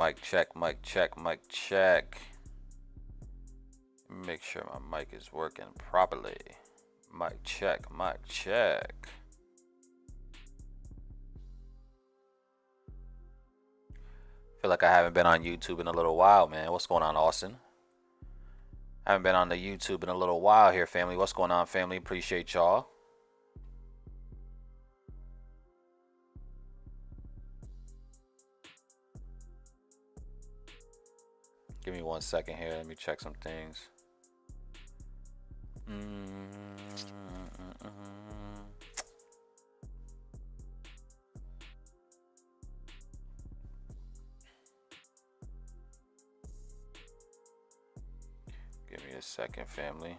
Mic check, mic check, mic check. Make sure my mic is working properly. Mic check, mic check. Feel like I haven't been on YouTube in a little while, man. What's going on, Austin? Haven't been on the YouTube in a little while here, family. What's going on, family? Appreciate y'all. Give me 1 second here. Let me check some things. Give me a second, family.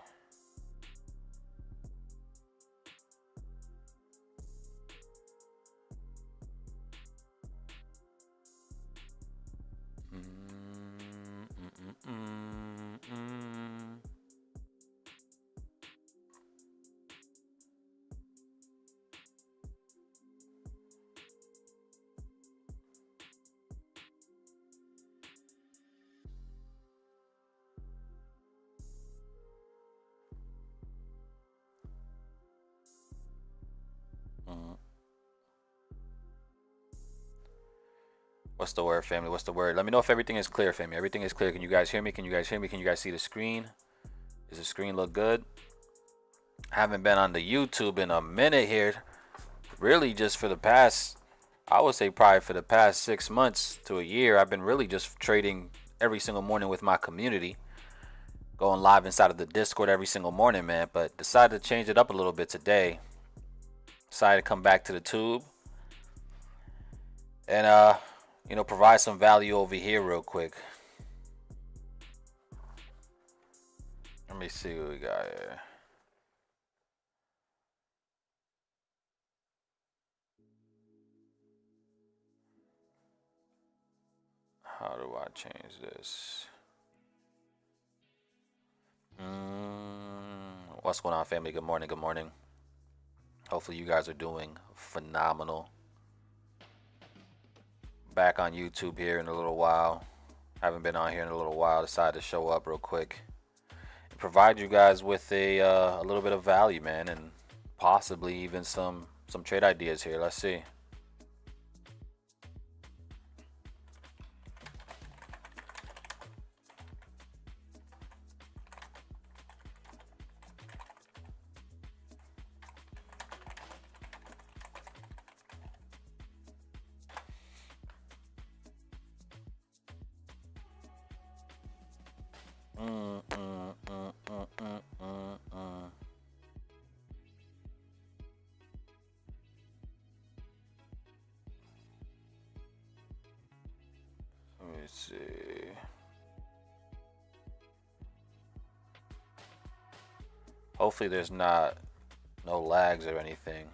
What's the word, family? What's the word? Let me know if everything is clear, family. Everything is clear. Can you guys hear me? Can you guys hear me? Can you guys see the screen? Does the screen look good? I haven't been on the YouTube in a minute here. Really just for the past, I would say probably for the past 6 months to a year, I've been really just trading every single morning with my community. Going live inside of the Discord every single morning, man. But decided to change it up a little bit today. Decided to come back to the tube. And you know, provide some value over here real quick. Let me see what we got here. How do I change this? What's going on, family? Good morning, good morning. Hopefully you guys are doing phenomenal. Back on YouTube here in a little while. Haven't been on here in a little while. Decided to show up real quick and provide you guys with a little bit of value, man, and possibly even some trade ideas here. Let's see. Let me see. Hopefully there's no lags or anything.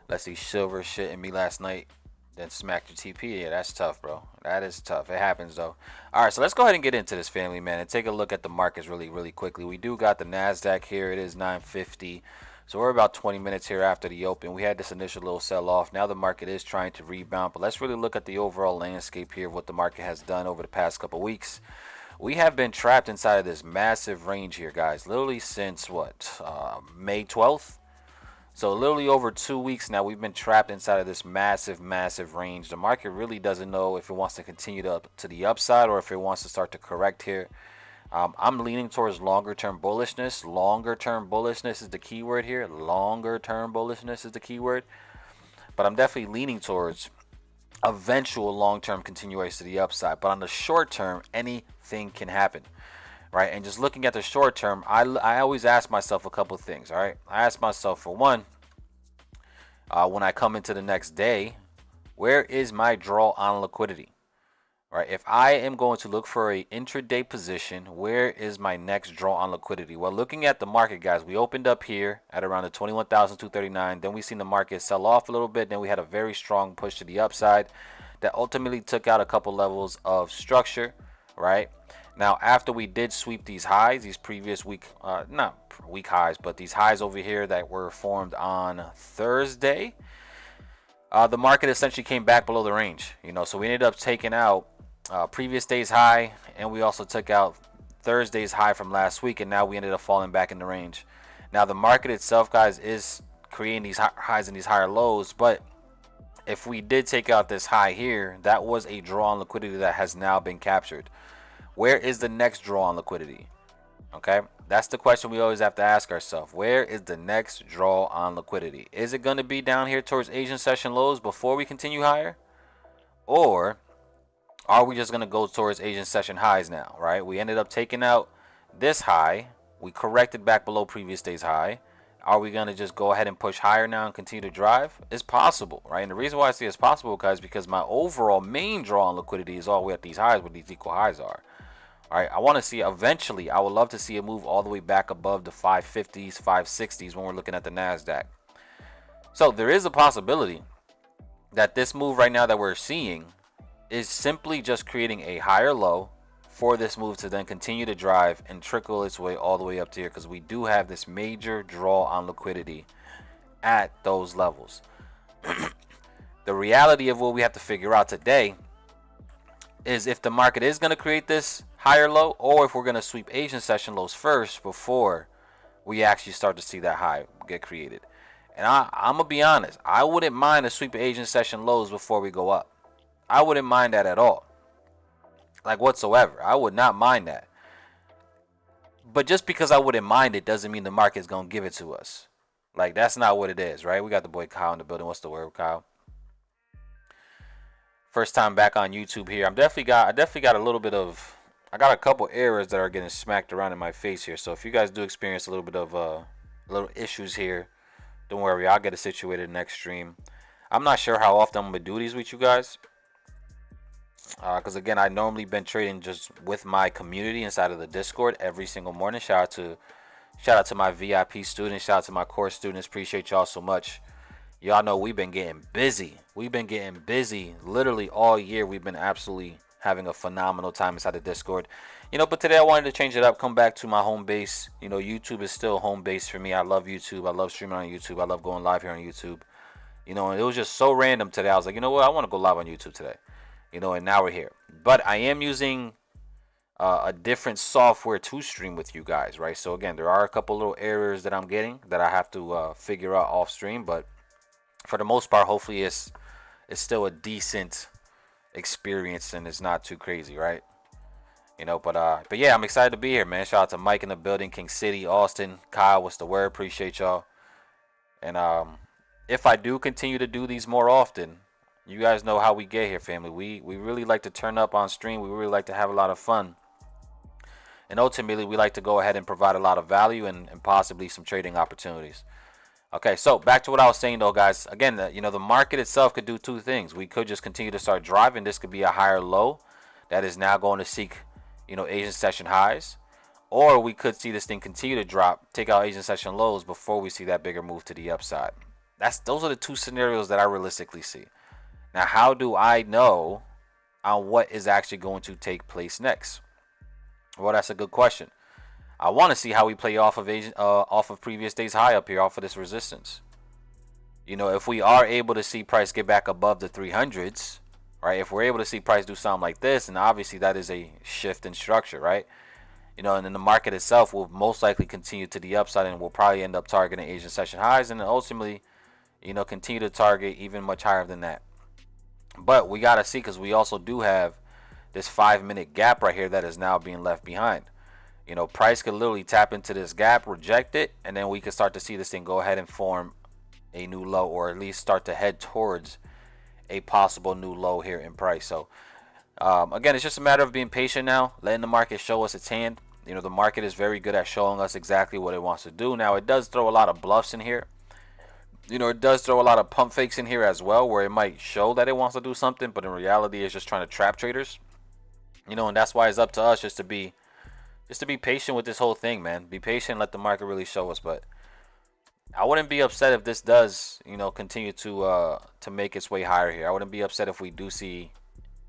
Let's see, Silver shitting me last night, then smacked your TP. Yeah, that's tough, bro. That is tough. It happens, though. All right, so let's go ahead and get into this, family, man, and take a look at the markets really quickly. We do got the NASDAQ here. It is 950. So we're about 20 minutes here after the open. We had this initial little sell-off. Now the market is trying to rebound, but let's really look at the overall landscape here of what the market has done over the past couple weeks. We have been trapped inside of this massive range here, guys, literally since what, May 12th? So literally over 2 weeks now, we've been trapped inside of this massive range. The market really doesn't know if it wants to continue to the upside or if it wants to start to correct here. I'm leaning towards longer term bullishness. Longer term bullishness is the keyword here. Longer term bullishness is the keyword. But I'm definitely leaning towards eventual long-term continuation to the upside. But on the short term, anything can happen, right? And just looking at the short term, I always ask myself a couple of things, all right? I ask myself, for one, when I come into the next day, where is my draw on liquidity? Right, if I am going to look for a intraday position, where is my next draw on liquidity? Well, looking at the market, guys, we opened up here at around the 21,239. Then we seen the market sell off a little bit. Then we had a very strong push to the upside that ultimately took out a couple levels of structure, right? Now, after we did sweep these highs, these previous week, not week highs, but these highs over here that were formed on Thursday, The market essentially came back below the range. So we ended up taking out previous day's high, and we also took out Thursday's high from last week, and now we ended up falling back in the range. Now the market itself, guys, is creating these highs and these higher lows, but if we did take out this high here, that was a draw on liquidity that has now been captured. Where is the next draw on liquidity? Okay, that's the question we always have to ask ourselves. Where is the next draw on liquidity? Is it going to be down here towards Asian session lows before we continue higher? Or are we just going to go towards Asian session highs now, right? We ended up taking out this high. We corrected back below previous day's high. Are we going to just go ahead and push higher now and continue to drive? It's possible, right? And the reason why I say it's possible, guys, because my overall main draw on liquidity is all the way at these highs where these equal highs are. All right, I want to see eventually, I would love to see it move all the way back above the 550s, 560s when we're looking at the NASDAQ. So there is a possibility that this move right now that we're seeing is simply just creating a higher low for this move to then continue to drive and trickle its way all the way up to here, because we do have this major draw on liquidity at those levels. The reality of what we have to figure out today is if the market is going to create this higher low, or if we're going to sweep Asian session lows first before we actually start to see that high get created. And I'm going to be honest, I wouldn't mind a sweep of Asian session lows before we go up. I wouldn't mind that at all. Like whatsoever. I would not mind that. But just because I wouldn't mind it doesn't mean the market's going to give it to us. Like, that's not what it is, right? We got the boy Kyle in the building. What's the word, Kyle? First time back on YouTube here. I definitely got a little bit of, I got a couple errors that are getting smacked around in my face here. So if you guys do experience a little bit of little issues here, don't worry, I'll get it situated next stream. I'm not sure how often I'm gonna do these with you guys, because again, I normally been trading just with my community inside of the Discord every single morning. Shout out to my VIP students, shout out to my core students. Appreciate y'all so much. Y'all know we've been getting busy. We've been getting busy literally all year. We've been absolutely having a phenomenal time inside the Discord. But today I wanted to change it up, come back to my home base. YouTube is still home base for me. I love YouTube. I love streaming on YouTube. I love going live here on YouTube. And it was just so random today. I was like, you know what? I want to go live on YouTube today. And now we're here. But I am using a different software to stream with you guys, right? So again, there are a couple little errors that I'm getting that I have to figure out off stream, but for the most part, hopefully it's still a decent experience and it's not too crazy, right? But yeah, I'm excited to be here, man. Shout out to Mike in the building, King City, Austin, Kyle, what's the word? Appreciate y'all. And if I do continue to do these more often, you guys know how we get here, family. We really like to turn up on stream. We really like to have a lot of fun. And ultimately, we like to go ahead and provide a lot of value and possibly some trading opportunities. Okay, so back to what I was saying, though, guys. Again, the market itself could do two things. We could just continue to start driving. This could be a higher low that is now going to seek, Asian session highs. Or we could see this thing continue to drop, take out Asian session lows before we see that bigger move to the upside. Those are the two scenarios that I realistically see. Now, how do I know on what is actually going to take place next? Well, that's a good question. I want to see how we play off of previous day's high up here, off of this resistance. If we are able to see price get back above the 300s, right? If we're able to see price do something like this, and obviously that is a shift in structure, right? And then the market itself will most likely continue to the upside, and will probably end up targeting Asian session highs, and then ultimately, continue to target even much higher than that. But we got to see, because we also do have this 5-minute gap right here that is now being left behind. Price could literally tap into this gap, reject it, and then we could start to see this thing go ahead and form a new low, or at least start to head towards a possible new low here in price. So again, it's just a matter of being patient now, letting the market show us its hand. The market is very good at showing us exactly what it wants to do. Now, it does throw a lot of bluffs in here. It does throw a lot of pump fakes in here as well, where it might show that it wants to do something, but in reality it's just trying to trap traders. And that's why it's up to us just to be patient with this whole thing, man. Be patient, let the market really show us. But I wouldn't be upset if this does, continue to make its way higher here. I wouldn't be upset if we do see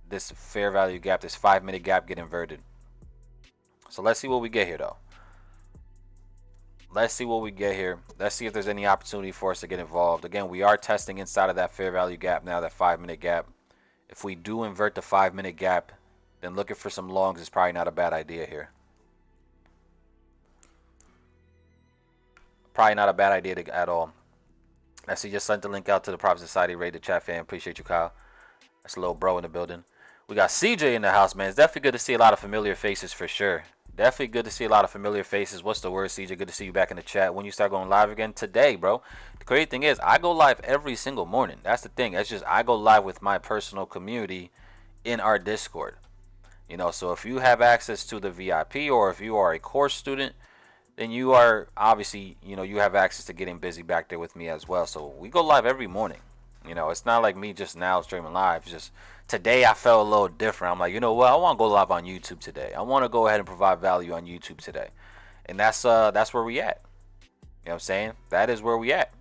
this fair value gap, this 5-minute gap, get inverted. So let's see what we get here, though. Let's see what we get here. Let's see if there's any opportunity for us to get involved. Again, we are testing inside of that fair value gap now, that 5-minute gap. If we do invert the 5-minute gap, then looking for some longs is probably not a bad idea here. Probably not a bad idea at all. I see just sent the link out to the Profit Society rated chat fan. Appreciate you, Kyle. That's a little bro in the building. We got CJ in the house, man. It's definitely good to see a lot of familiar faces for sure. Definitely good to see a lot of familiar faces. What's the word, CJ? Good to see you back in the chat. When you start going live again? Today, bro. The crazy thing is, I go live every single morning. That's the thing. That's just, I go live with my personal community in our Discord. You know, so if you have access to the VIP or if you are a course student, then you are obviously, you know, you have access to getting busy back there with me as well. So we go live every morning. You know, it's not like me just now streaming live. It's just today I felt a little different. I'm like, you know what? I want to go live on YouTube today. I want to go ahead and provide value on YouTube today. And that's where we at. You know what I'm saying? That is where we at.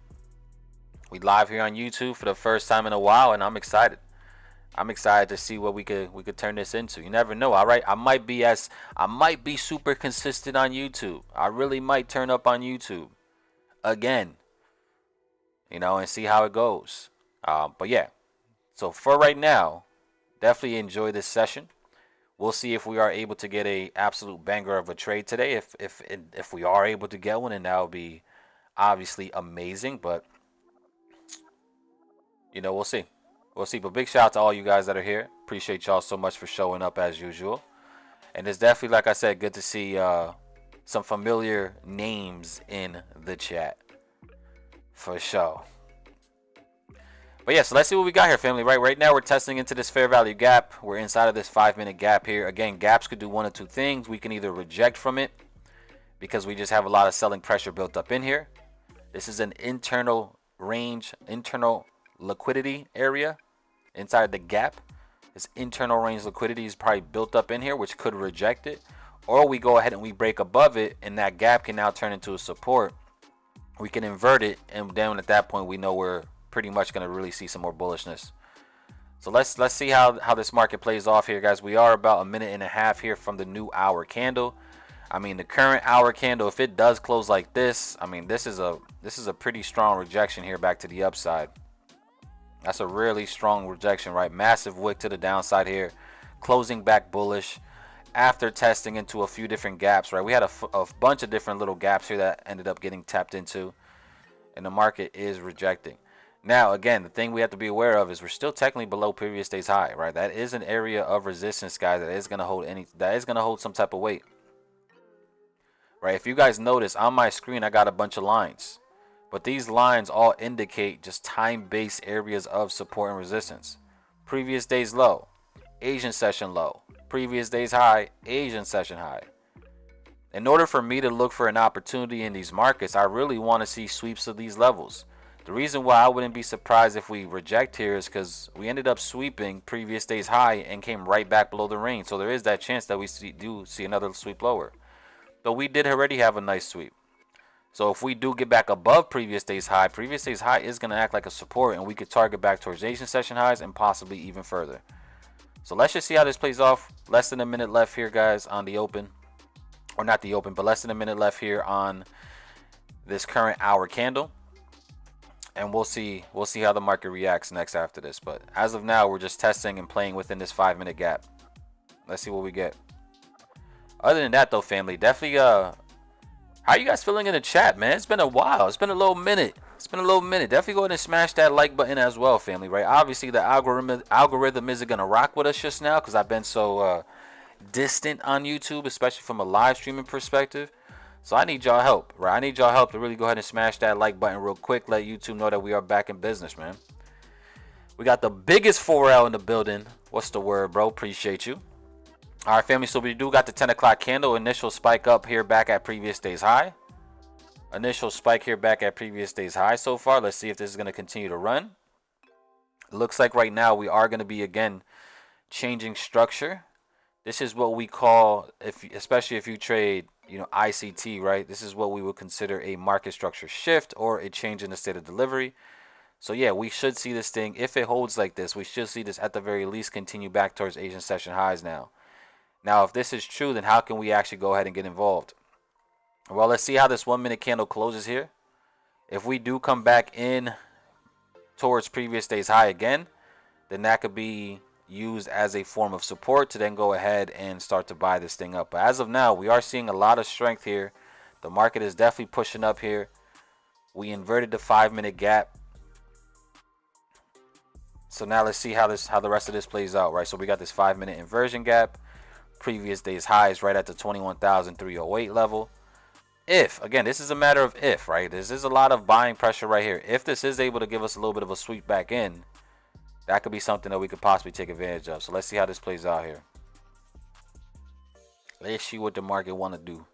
We live here on YouTube for the first time in a while, and I'm excited. I'm excited to see what we could turn this into. You never know. All right, I might be super consistent on YouTube. I really might turn up on YouTube again. You know, and see how it goes. But yeah, so for right now, definitely enjoy this session. We'll see if we are able to get a absolute banger of a trade today. If we are able to get one, and that would be obviously amazing. But you know, we'll see. We'll see. But big shout out to all you guys that are here. Appreciate y'all so much for showing up as usual. And it's definitely, like I said, good to see some familiar names in the chat. For sure. But yeah, so let's see what we got here, family. Right now we're testing into this fair value gap. We're inside of this 5-minute gap here. Again, gaps could do one of two things. We can either reject from it because we just have a lot of selling pressure built up in here. This is an internal range, internal liquidity area inside the gap. This internal range liquidity is probably built up in here, which could reject it. Or we go ahead and we break above it, and that gap can now turn into a support. We can invert it, and then at that point we know we're pretty much going to really see some more bullishness. So let's see how this market plays off here, guys. We are about a minute and a half here from the new hour candle. I mean, the current hour candle, if it does close like this, I mean, this is a pretty strong rejection here back to the upside. That's a really strong rejection, right? Massive wick to the downside here, closing back bullish after testing into a few different gaps, right? We had a bunch of different little gaps here that ended up getting tapped into, and the market is rejecting. Now, again, the thing we have to be aware of is we're still technically below previous day's high, right? That is an area of resistance, guys, that is going to hold some type of weight. Right? If you guys notice on my screen, I got a bunch of lines. But these lines all indicate just time-based areas of support and resistance. Previous day's low, Asian session low. Previous day's high, Asian session high. In order for me to look for an opportunity in these markets, I really want to see sweeps of these levels. The reason why I wouldn't be surprised if we reject here is because we ended up sweeping previous day's high and came right back below the range. So there is that chance that we do see another sweep lower. But we did already have a nice sweep. So if we do get back above previous day's high is going to act like a support, and we could target back towards Asian session highs and possibly even further. So let's just see how this plays off. Less than a minute left here, guys, on the open. Or not the open, but less than a minute left here on this current hour candle. And we'll see how the market reacts next after this. But as of now, we're just testing and playing within this 5-minute gap. Let's see what we get. Other than that, though, family, definitely how are you guys feeling in the chat, man? It's been a while. It's been a little minute. Definitely go ahead and smash that like button as well, family, right? Obviously, the algorithm isn't going to rock with us just now because I've been so distant on YouTube, especially from a live streaming perspective. So I need y'all help, right? I need y'all help to really go ahead and smash that like button real quick. Let YouTube know that we are back in business, man. We got the biggest 4L in the building. What's the word, bro? Appreciate you. All right, family. So we do got the 10 o'clock candle. Initial spike up here back at previous day's high. Initial spike here back at previous day's high so far. Let's see if this is going to continue to run. It looks like right now we are going to be, again, changing structure. This is what we call, especially if you trade, ICT, right? This is what we would consider a market structure shift or a change in the state of delivery. So yeah, we should see this thing, if it holds like this, we should see this at the very least continue back towards Asian session highs now. Now, if this is true, then how can we actually go ahead and get involved? Well, let's see how this 1 minute candle closes here. If we do come back in towards previous day's high again, then that could be used as a form of support to then go ahead and start to buy this thing up. But as of now, we are seeing a lot of strength here. The market is definitely pushing up here. We inverted the 5 minute gap. So now let's see how the rest of this plays out, right? So we got this 5 minute inversion gap. Previous day's highs right at the 21,308 level. If, again, this is a matter of if, right? This is a lot of buying pressure right here. If this is able to give us a little bit of a sweep back in, that could be something that we could possibly take advantage of. So let's see how this plays out here. Let's see what the market want to do.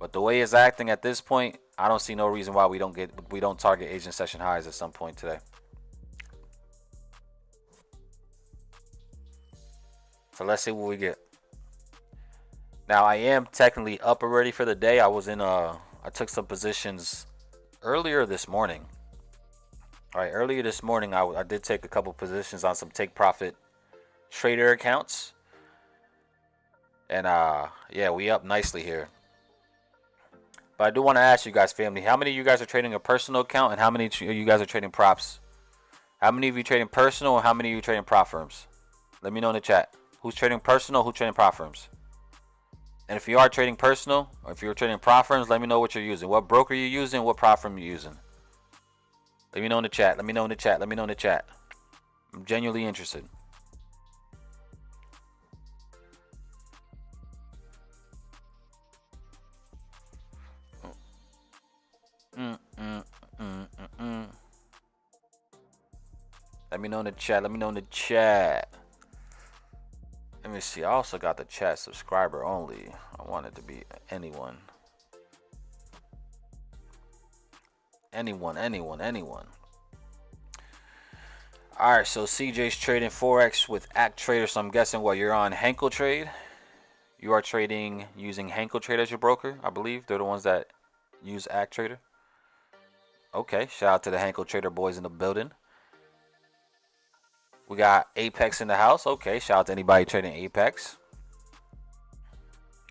But the way it's acting at this point, I don't see no reason why we don't target Asian session highs at some point today. So let's see what we get. Now I am technically up already for the day. I took some positions earlier this morning. All right, earlier this morning I did take a couple positions on some take profit trader accounts. And yeah, we up nicely here. But I do want to ask you guys, family, how many of you guys are trading a personal account and how many of you guys are trading props? How many of you trading personal and how many of you trading prop firms? Let me know in the chat. Who's trading personal, who's trading prop firms? And if you are trading personal, or if you're trading prop firms, let me know what you're using. What broker you're using, what prop firm you're using. Let me know in the chat. Let me know in the chat. Let me know in the chat. I'm genuinely interested. Let me know in the chat. Let me know in the chat. Let me see. I also got the chat subscriber only. I want it to be anyone. Anyone. Alright, so CJ's trading Forex with Act Trader. So I'm guessing what you're on Henkel Trade. You are trading using Henkel Trade as your broker, I believe. They're the ones that use Act Trader. Okay, shout out to the Henkel Trader boys in the building. We got Apex in the house. Okay, shout out to anybody trading Apex.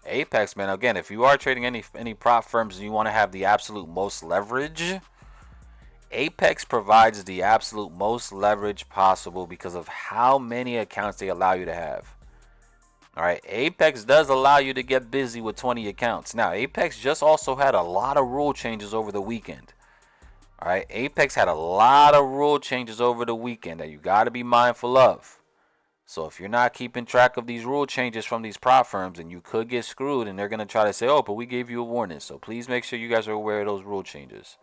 Apex, man, again, if you are trading any prop firms and you want to have the absolute most leverage, Apex provides the absolute most leverage possible because of how many accounts they allow you to have. All right, Apex does allow you to get busy with 20 accounts. Now, Apex just also had a lot of rule changes over the weekend. All right, Apex had a lot of rule changes over the weekend that you got to be mindful of. So if you're not keeping track of these rule changes from these prop firms, then you could get screwed, and they're going to try to say, oh, but we gave you a warning. So please make sure you guys are aware of those rule changes.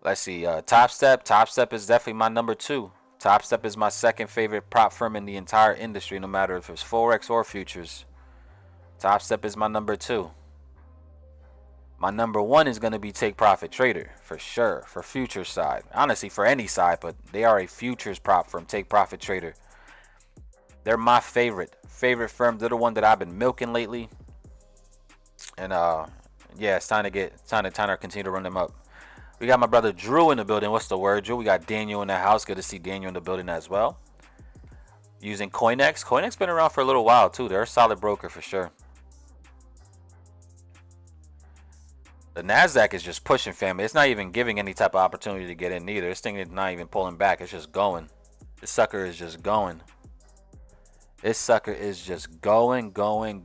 Let's see, Top Step. Top Step is definitely my number 2. Top Step is my second favorite prop firm in the entire industry, no matter if it's Forex or futures. Top Step is my number 2. My number 1 is going to be Take Profit Trader, for sure, for futures side. Honestly, for any side, but they are a futures prop firm, Take Profit Trader. They're my favorite firm. They're the one that I've been milking lately. And yeah, it's time to continue to run them up. We got my brother Drew in the building. What's the word, Drew? We got Daniel in the house. Good to see Daniel in the building as well. Using Coinex. Coinex been around for a little while too. They're a solid broker for sure. The NASDAQ is just pushing, family. It's not even giving any type of opportunity to get in either. This thing is not even pulling back. It's just going. This sucker is just going. This sucker is just going. Gone.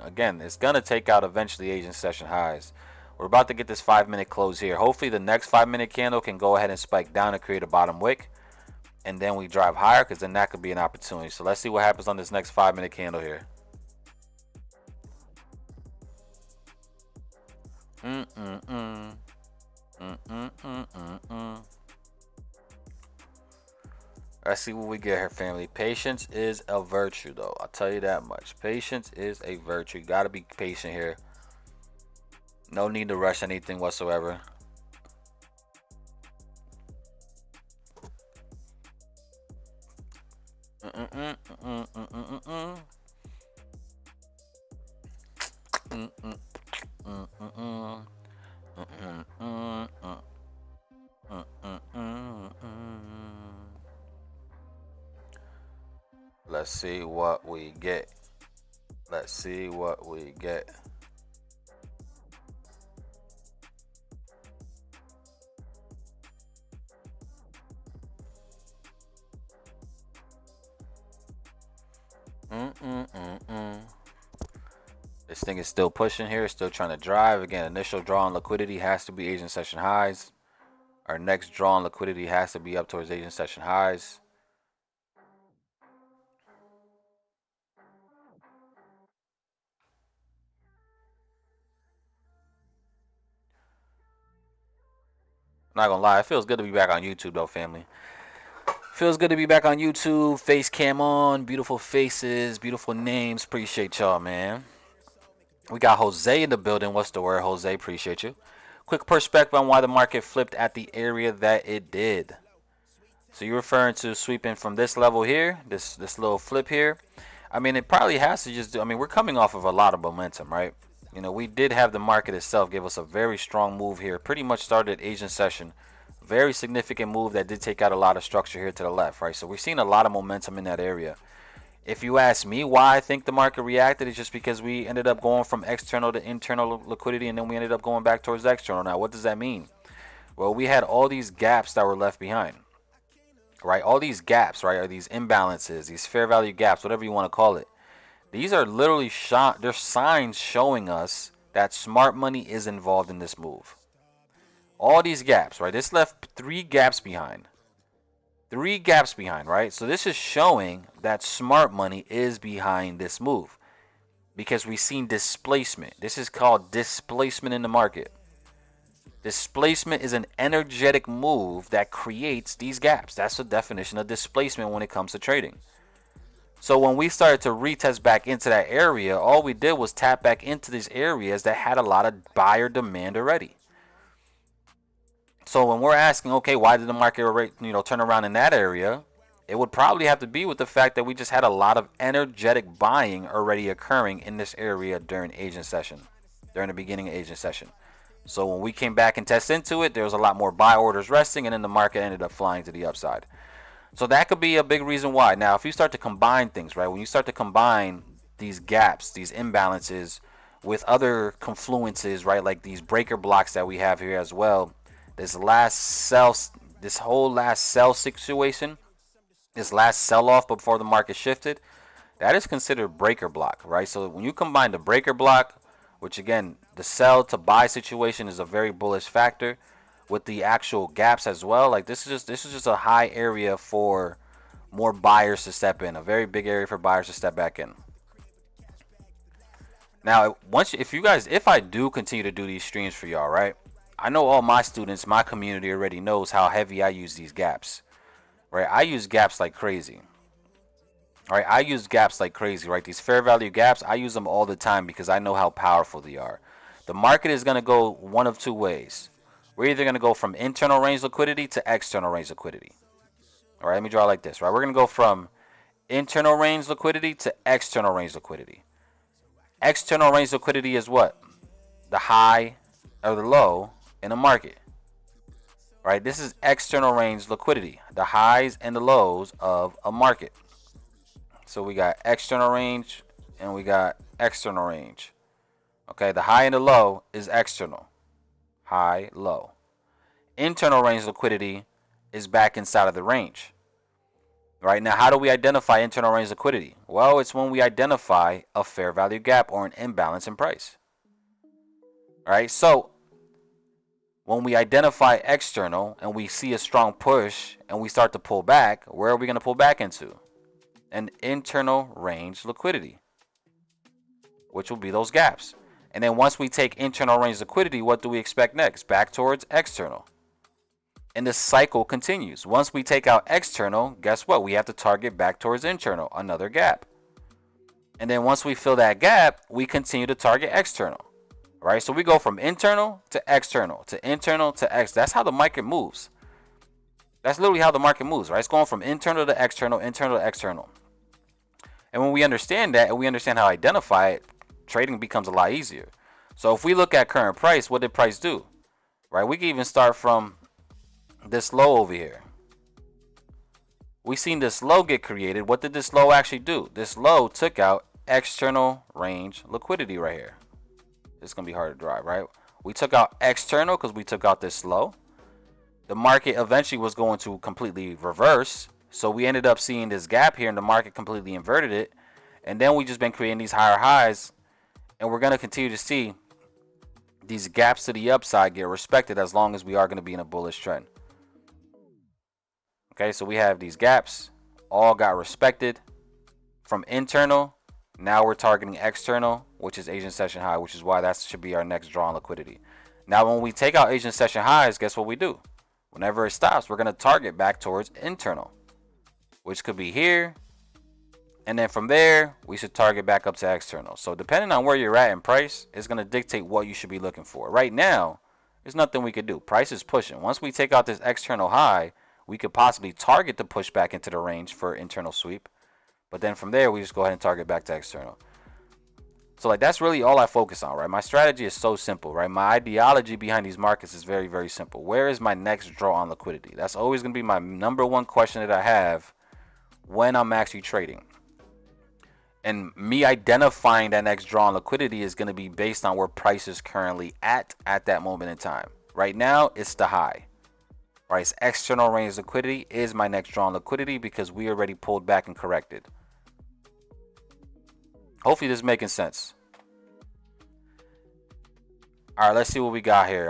Again, it's going to take out eventually Asian session highs. We're about to get this 5-minute close here. Hopefully the next 5-minute candle can go ahead and spike down and create a bottom wick. And then we drive higher, because then that could be an opportunity. So let's see what happens on this next 5-minute candle here. Let's see what we get here, family. Patience is a virtue, though. I'll tell you that much. Patience is a virtue. You got to be patient here. No need to rush anything whatsoever. Let's see what we get. Let's see what we get. This thing is still pushing here, still trying to drive. Again, initial draw on liquidity has to be Asian session highs. Our next draw on liquidity has to be up towards Asian session highs. Not gonna lie, it feels good to be back on YouTube though, family. Feels good to be back on YouTube. Face cam on, beautiful faces, beautiful names. Appreciate y'all, man. We got Jose in the building. What's the word, Jose? Appreciate you. Quick perspective on why the market flipped at the area that it did. So you're referring to sweeping from this level here, this little flip here. I mean, it probably has to just do. I mean, we're coming off of a lot of momentum, right? You know, we did have the market itself give us a very strong move here. Pretty much started Asian session. Very significant move that did take out a lot of structure here to the left, right? So we're seeing a lot of momentum in that area. If you ask me why I think the market reacted, it's just because we ended up going from external to internal liquidity, and then we ended up going back towards external. Now, what does that mean? Well, we had all these gaps that were left behind, right? All these gaps, right, are these imbalances, these fair value gaps, whatever you want to call it. These are literally they're signs showing us that smart money is involved in this move. All these gaps, right? This left 3 gaps behind. 3 gaps behind, right? So this is showing that smart money is behind this move because we've seen displacement. This is called displacement in the market. Displacement is an energetic move that creates these gaps. That's the definition of displacement when it comes to trading. So when we started to retest back into that area, all we did was tap back into these areas that had a lot of buyer demand already. So when we're asking, okay, why did the market, turn around in that area? It would probably have to be with the fact that we just had a lot of energetic buying already occurring in this area during Asian session, during the beginning of Asian session. So when we came back and tested into it, there was a lot more buy orders resting, and then the market ended up flying to the upside. So that could be a big reason why. Now, if you start to combine things, right, when you start to combine these gaps, these imbalances with other confluences, right, like these breaker blocks that we have here as well, this whole last sell situation, this last sell-off before the market shifted, that is considered breaker block, right? So when you combine the breaker block, which again, the sell to buy situation is a very bullish factor, with the actual gaps as well, like this is just a high area for more buyers to step in, a very big area for buyers to step back in. Now, if I do continue to do these streams for y'all, right? I know all my students, my community already knows how heavy I use these gaps, right? I use gaps like crazy, right? I use gaps like crazy, right? These fair value gaps, I use them all the time because I know how powerful they are. The market is going to go one of 2 ways. We're either going to go from internal range liquidity to external range liquidity. All right, let me draw it like this, right? We're going to go from internal range liquidity to external range liquidity. External range liquidity is what? The high or the low in a market, right? This is external range liquidity, the highs and the lows of a market. So we got external range and we got external range. Okay, the high and the low is external. High, low. Internal range liquidity is back inside of the range. Right now, how do we identify internal range liquidity? Well, it's when we identify a fair value gap or an imbalance in price. All right, so when we identify external and we see a strong push and we start to pull back, where are we going to pull back into? An internal range liquidity, which will be those gaps. And then once we take internal range liquidity, what do we expect next? Back towards external. And the cycle continues. Once we take out external, guess what? We have to target back towards internal, another gap. And then once we fill that gap, we continue to target external. Right? So we go from internal to external to internal to X. That's how the market moves. That's literally how the market moves, right? It's going from internal to external, internal to external. And when we understand that and we understand how to identify it, trading becomes a lot easier. So if we look at current price, what did price do? Right? We can even start from this low over here. We seen this low get created. What did this low actually do? This low took out external range liquidity right here. It's going to be hard to drive, right? We took out external because we took out this low. The market eventually was going to completely reverse. So we ended up seeing this gap here and the market completely inverted it. And then we just been creating these higher highs. And we're going to continue to see these gaps to the upside get respected as long as we are going to be in a bullish trend. Okay, so we have these gaps all got respected from internal. Now we're targeting external, which is Asian session high, which is why that should be our next draw on liquidity. Now, when we take out Asian session highs, guess what we do? Whenever it stops, we're going to target back towards internal, which could be here. And then from there, we should target back up to external. So depending on where you're at in price, it's going to dictate what you should be looking for. Right now, there's nothing we could do. Price is pushing. Once we take out this external high, we could possibly target to push back into the range for internal sweep. But then from there, we just go ahead and target back to external. So like that's really all I focus on, right? My strategy is so simple, right? My ideology behind these markets is very, very simple. Where is my next draw on liquidity? That's always going to be my number one question that I have when I'm actually trading. And me identifying that next draw on liquidity is going to be based on where price is currently at that moment in time. Right now, it's the high. Right, it's external range liquidity is my next draw on liquidity because we already pulled back and corrected. Hopefully this is making sense. All right, let's see what we got here.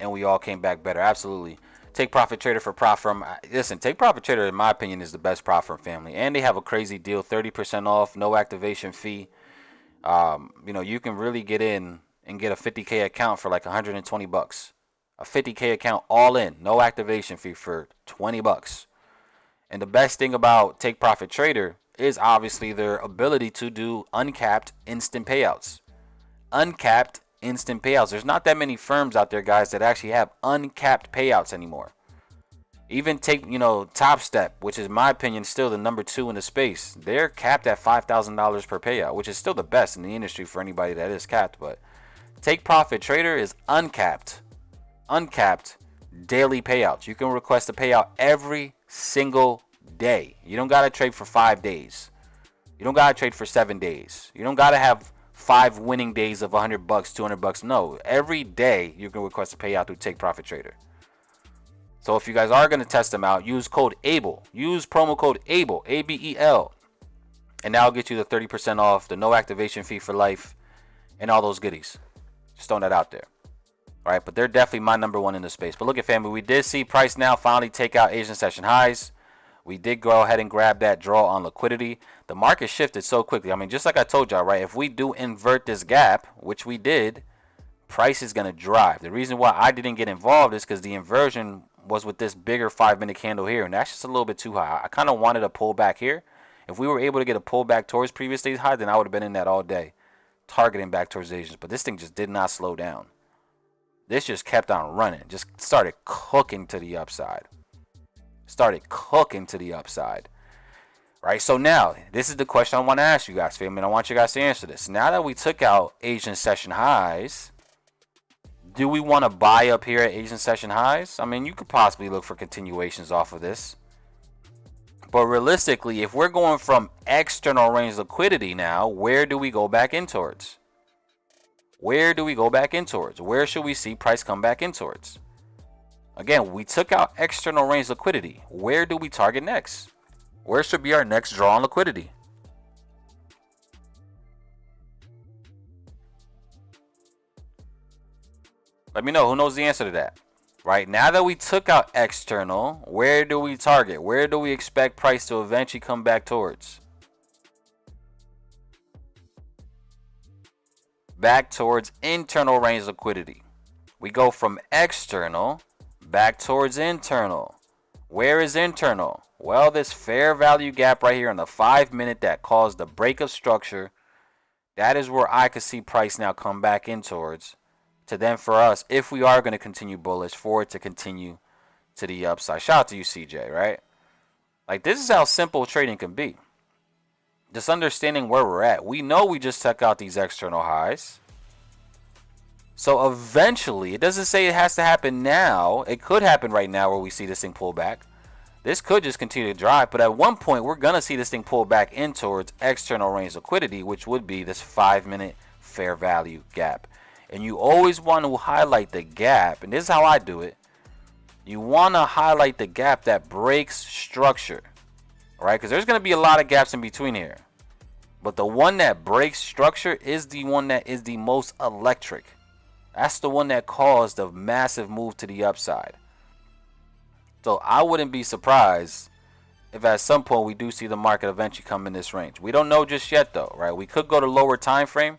And we all came back better. Absolutely. Take Profit Trader for prop firm. Listen, Take Profit Trader, in my opinion, is the best prop firm family. And they have a crazy deal, 30% off, no activation fee. You know, you can really get in and get a 50K account for like 120 bucks. A 50K account all in, no activation fee for 20 bucks. And the best thing about Take Profit Trader is obviously their ability to do uncapped instant payouts. Uncapped instant payouts. There's not that many firms out there, guys, that actually have uncapped payouts anymore. Even take, you know, Top Step, which is, in my opinion, still the number 2 in the space. They're capped at $5,000 per payout, which is still the best in the industry for anybody that is capped. But Take Profit Trader is uncapped daily payouts. You can request a payout every single day. You don't got to trade for 5 days. You don't got to trade for 7 days. You don't got to have 5 winning days of 100 bucks, 200 bucks. No, every day you can request a payout through Take Profit Trader. So if you guys are going to test them out, use code Abel. Use promo code Abel, ABEL. And that'll get you the 30% off, the no activation fee for life, and all those goodies. Just throwing that out there. All right, but they're definitely my number 1 in the space. But look at family, we did see price now finally take out Asian session highs. We did go ahead and grab that draw on liquidity. The market shifted so quickly. I mean, just like I told y'all, right? If we do invert this gap, which we did, price is going to drive. The reason why I didn't get involved is because the inversion was with this bigger 5-minute candle here, and that's just a little bit too high. I kind of wanted a pullback here. If we were able to get a pullback towards previous day's high, then I would have been in that all day, targeting back towards Asians. But this thing just did not slow down. This just kept on running. Just started cooking to the upside. Right, so now, this is the question I want to ask you guys, family, and I want you guys to answer this. Now that we took out Asian session highs, do we want to buy up here at Asian session highs? I mean, you could possibly look for continuations off of this. But realistically, if we're going from external range liquidity now, where do we go back in towards? Where do we go back in towards? Where should we see price come back in towards? Again, we took out external range liquidity. Where do we target next? Where should be our next draw on liquidity? Let me know who knows the answer to that. Right, now that we took out external, where do we target? Where do we expect price to eventually come back towards? Back towards internal range liquidity. We go from external back towards internal. Where is internal? Well, this fair value gap right here in the 5-minute that caused the break of structure, that is where I could see price now come back in towards. To then for us, if we are going to continue bullish, for it to continue to the upside. Shout out to you, CJ, right? Like, this is how simple trading can be. Just understanding where we're at. We know we just took out these external highs. So eventually, it doesn't say it has to happen now. It could happen right now where we see this thing pull back. This could just continue to drive, but at one point we're going to see this thing pull back in towards external range liquidity, which would be this 5-minute fair value gap. And you always want to highlight the gap, and this is how I do it. You want to highlight the gap that breaks structure, right? Because there's going to be a lot of gaps in between here. But the one that breaks structure is the one that is the most electric. That's the one that caused a massive move to the upside. So I wouldn't be surprised if at some point we do see the market eventually come in this range. We don't know just yet though, right? We could go to lower time frame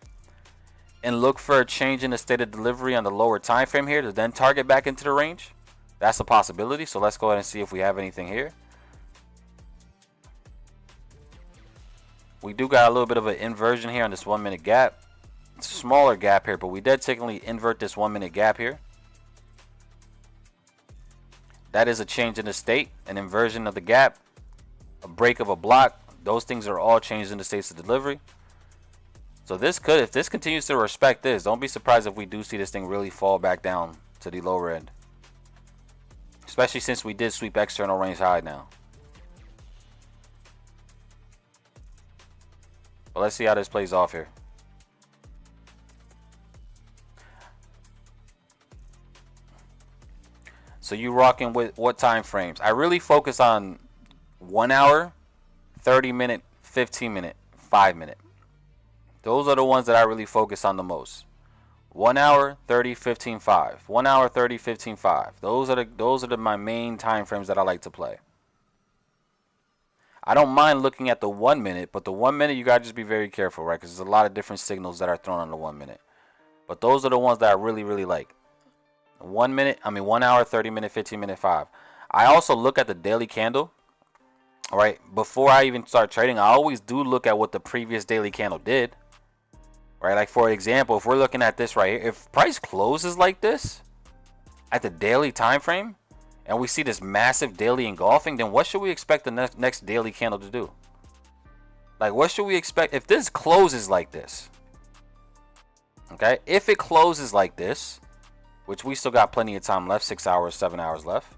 and look for a change in the state of delivery on the lower time frame here to then target back into the range. That's a possibility. So let's go ahead and see if we have anything here. We do got a little bit of an inversion here on this 1 minute gap. It's a smaller gap here, but we did technically invert this 1 minute gap here. That is a change in the state, an inversion of the gap, a break of a block. Those things are all changed in the states of delivery. So this could, if this continues to respect this, don't be surprised if we do see this thing really fall back down to the lower end. Especially since we did sweep external range high now. But let's see how this plays off here. So you rocking with what time frames? I really focus on 1 hour, 30 minute, 15 minute, 5 minute. Those are the ones that I really focus on the most. 1 hour, 30, 15, 5. 1 hour, 30, 15, 5. Those are my main time frames that I like to play. I don't mind looking at the 1 minute, but the 1 minute you gotta just be very careful, right? Because there's a lot of different signals that are thrown on the 1 minute. But those are the ones that I really like. 1 minute, 1 hour, 30 minute, 15 minute, 5. I also look at the daily candle, right? Before I even start trading, I always do look at what the previous daily candle did, right? Like for example, if we're looking at this right here, if price closes like this at the daily time frame, and we see this massive daily engulfing, then what should we expect the next daily candle to do? Like what should we expect if this closes like this? Okay, if it closes like this, which we still got plenty of time left, 6 hours, 7 hours left,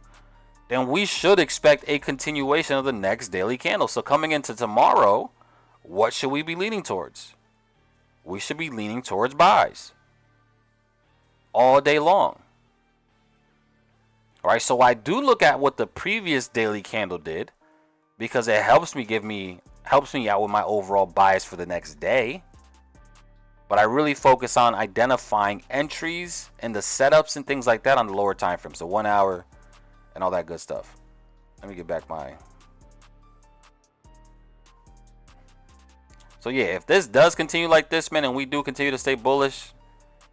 then we should expect a continuation of the next daily candle. So coming into tomorrow, what should we be leaning towards? We should be leaning towards buys all day long. All right, so I do look at what the previous daily candle did because it helps me out with my overall bias for the next day. But I really focus on identifying entries and the setups and things like that on the lower time frame. So 1 hour and all that good stuff. Let me get back my. So yeah, if this does continue like this, man, and we do continue to stay bullish,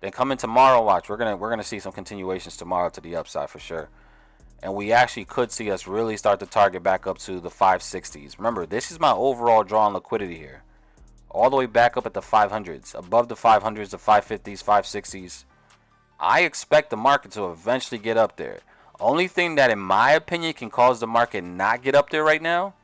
then come in tomorrow, watch. We're gonna see some continuations tomorrow to the upside for sure. And we actually could see us really start to target back up to the 560s. Remember, this is my overall draw on liquidity here. All the way back up at the 500s, above the 500s, the 550s, 560s. I expect the market to eventually get up there. Only thing that in my opinion can cause the market not get up there right now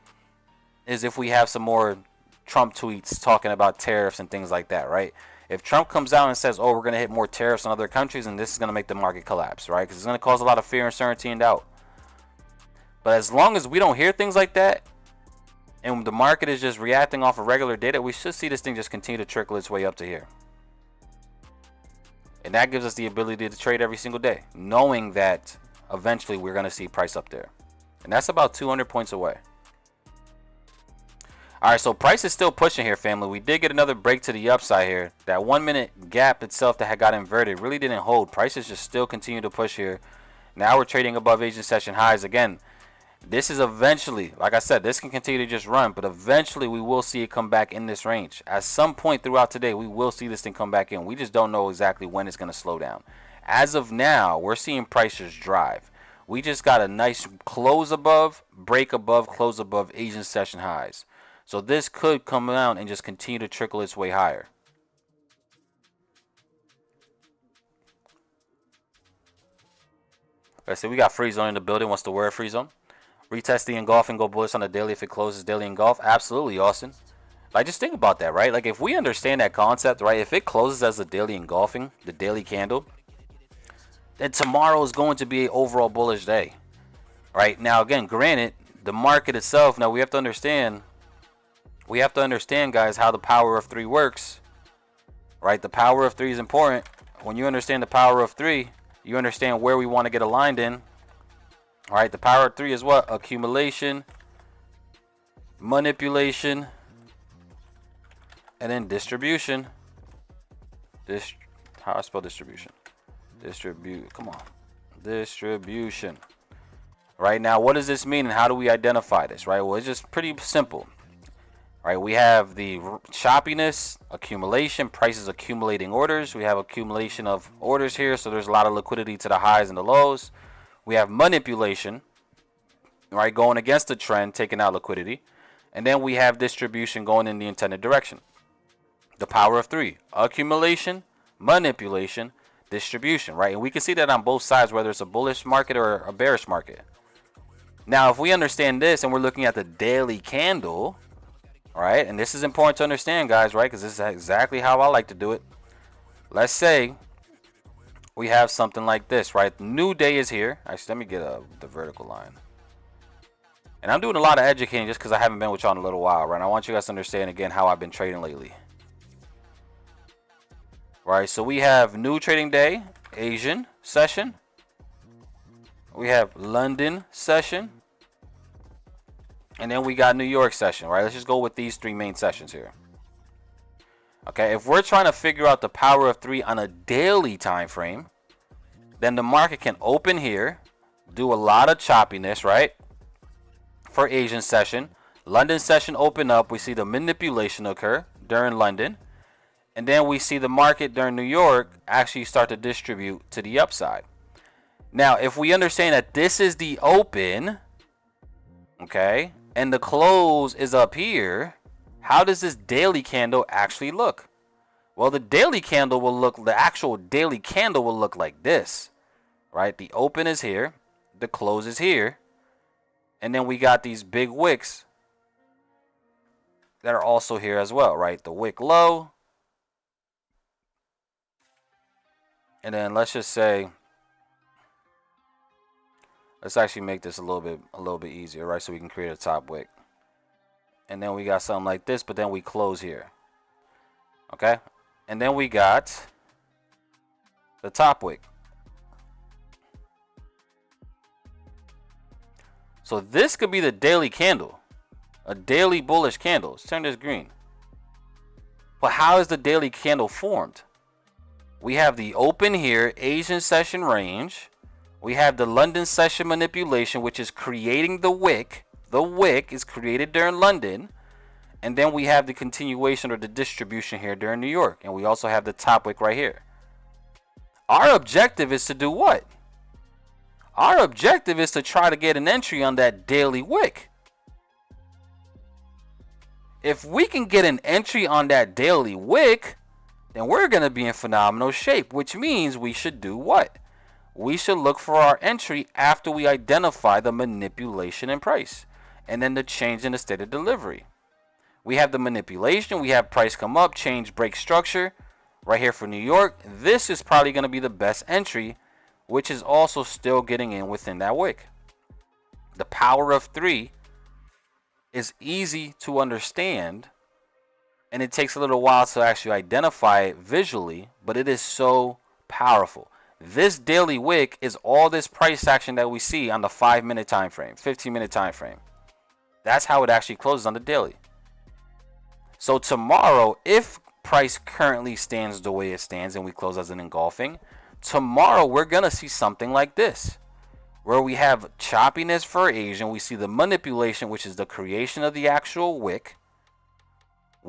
is if we have some more Trump tweets talking about tariffs and things like that, right? If Trump comes out and says, oh, we're going to hit more tariffs on other countries, and this is going to make the market collapse, right? Because it's going to cause a lot of fear, uncertainty, and doubt. But as long as we don't hear things like that, and the market is just reacting off of regular data, we should see this thing just continue to trickle its way up to here. And that gives us the ability to trade every single day, knowing that eventually we're going to see price up there. And that's about 200 points away. All right, so price is still pushing here, family. We did get another break to the upside here. That 1 minute gap itself that had got inverted really didn't hold. Prices just still continue to push here. Now we're trading above Asian session highs again. This is eventually, like I said, this can continue to just run, but eventually we will see it come back in this range. At some point throughout today, we will see this thing come back in. We just don't know exactly when it's going to slow down. As of now, we're seeing prices drive. We just got a nice close above, break above, close above Asian session highs. So this could come down and just continue to trickle its way higher. Let's see, we got free zone in the building. What's the word, free zone? Retest the engulf and go bullish on the daily if it closes daily engulf. Absolutely, Austin. Like, just think about that, right? Like, if we understand that concept, right? If it closes as a daily engulfing, the daily candle, then tomorrow is going to be an overall bullish day, right? Now, again, granted, the market itself, now we have to understand, guys, how the power of three works, right? The power of three is important. When you understand the power of three, you understand where we want to get aligned in. All right, the power of three is what? Accumulation, manipulation, and then distribution. How I spell distribution? Come on. Distribution. Right now, what does this mean and how do we identify this, right? Well, it's just pretty simple. Right, we have the choppiness, accumulation, prices accumulating orders. We have accumulation of orders here, so there's a lot of liquidity to the highs and the lows. We have manipulation, right, going against the trend, taking out liquidity. And then we have distribution going in the intended direction. The power of three: accumulation, manipulation, distribution, right? And we can see that on both sides, whether it's a bullish market or a bearish market. Now, if we understand this and we're looking at the daily candle, all right, and this is important to understand, guys, right? Because this is exactly how I like to do it. Let's say we have something like this, right? New day is here. Actually, let me get the vertical line. And I'm doing a lot of educating just because I haven't been with y'all in a little while, right? I want you guys to understand, again, how I've been trading lately. Right, so we have new trading day, Asian session. We have London session. And then we got New York session, right? Let's just go with these three main sessions here. Okay, if we're trying to figure out the power of three on a daily time frame, then the market can open here, do a lot of choppiness, right? For Asian session. London session open up, we see the manipulation occur during London. And then we see the market during New York actually start to distribute to the upside. Now, if we understand that this is the open, okay, and the close is up here, how does this daily candle actually look? Well, the actual daily candle will look like this, right? The open is here, the close is here, and then we got these big wicks that are also here as well, right? The wick low, and then let's just say, let's actually make this a little bit easier, right? So we can create a top wick. And then we got something like this, but then we close here. Okay? And then we got the top wick. So this could be the daily candle. A daily bullish candle. Let's turn this green. But how is the daily candle formed? We have the open here, Asian session range. We have the London session manipulation, which is creating the wick. The wick is created during London. And then we have the continuation or the distribution here during New York. And we also have the top wick right here. Our objective is to do what? Our objective is to try to get an entry on that daily wick. If we can get an entry on that daily wick, then we're going to be in phenomenal shape, which means we should do what? We should look for our entry after we identify the manipulation in price and then the change in the state of delivery. We have the manipulation, we have price come up, change, break structure right here for New York. This is probably going to be the best entry, which is also still getting in within that wick. The power of three is easy to understand, and it takes a little while to actually identify it visually, but it is so powerful. This daily wick is all this price action that we see on the 5-minute time frame, 15-minute time frame. That's how it actually closes on the daily. So tomorrow, if price currently stands the way it stands and we close as an engulfing, tomorrow we're going to see something like this, where we have choppiness for Asian. We see the manipulation, which is the creation of the actual wick.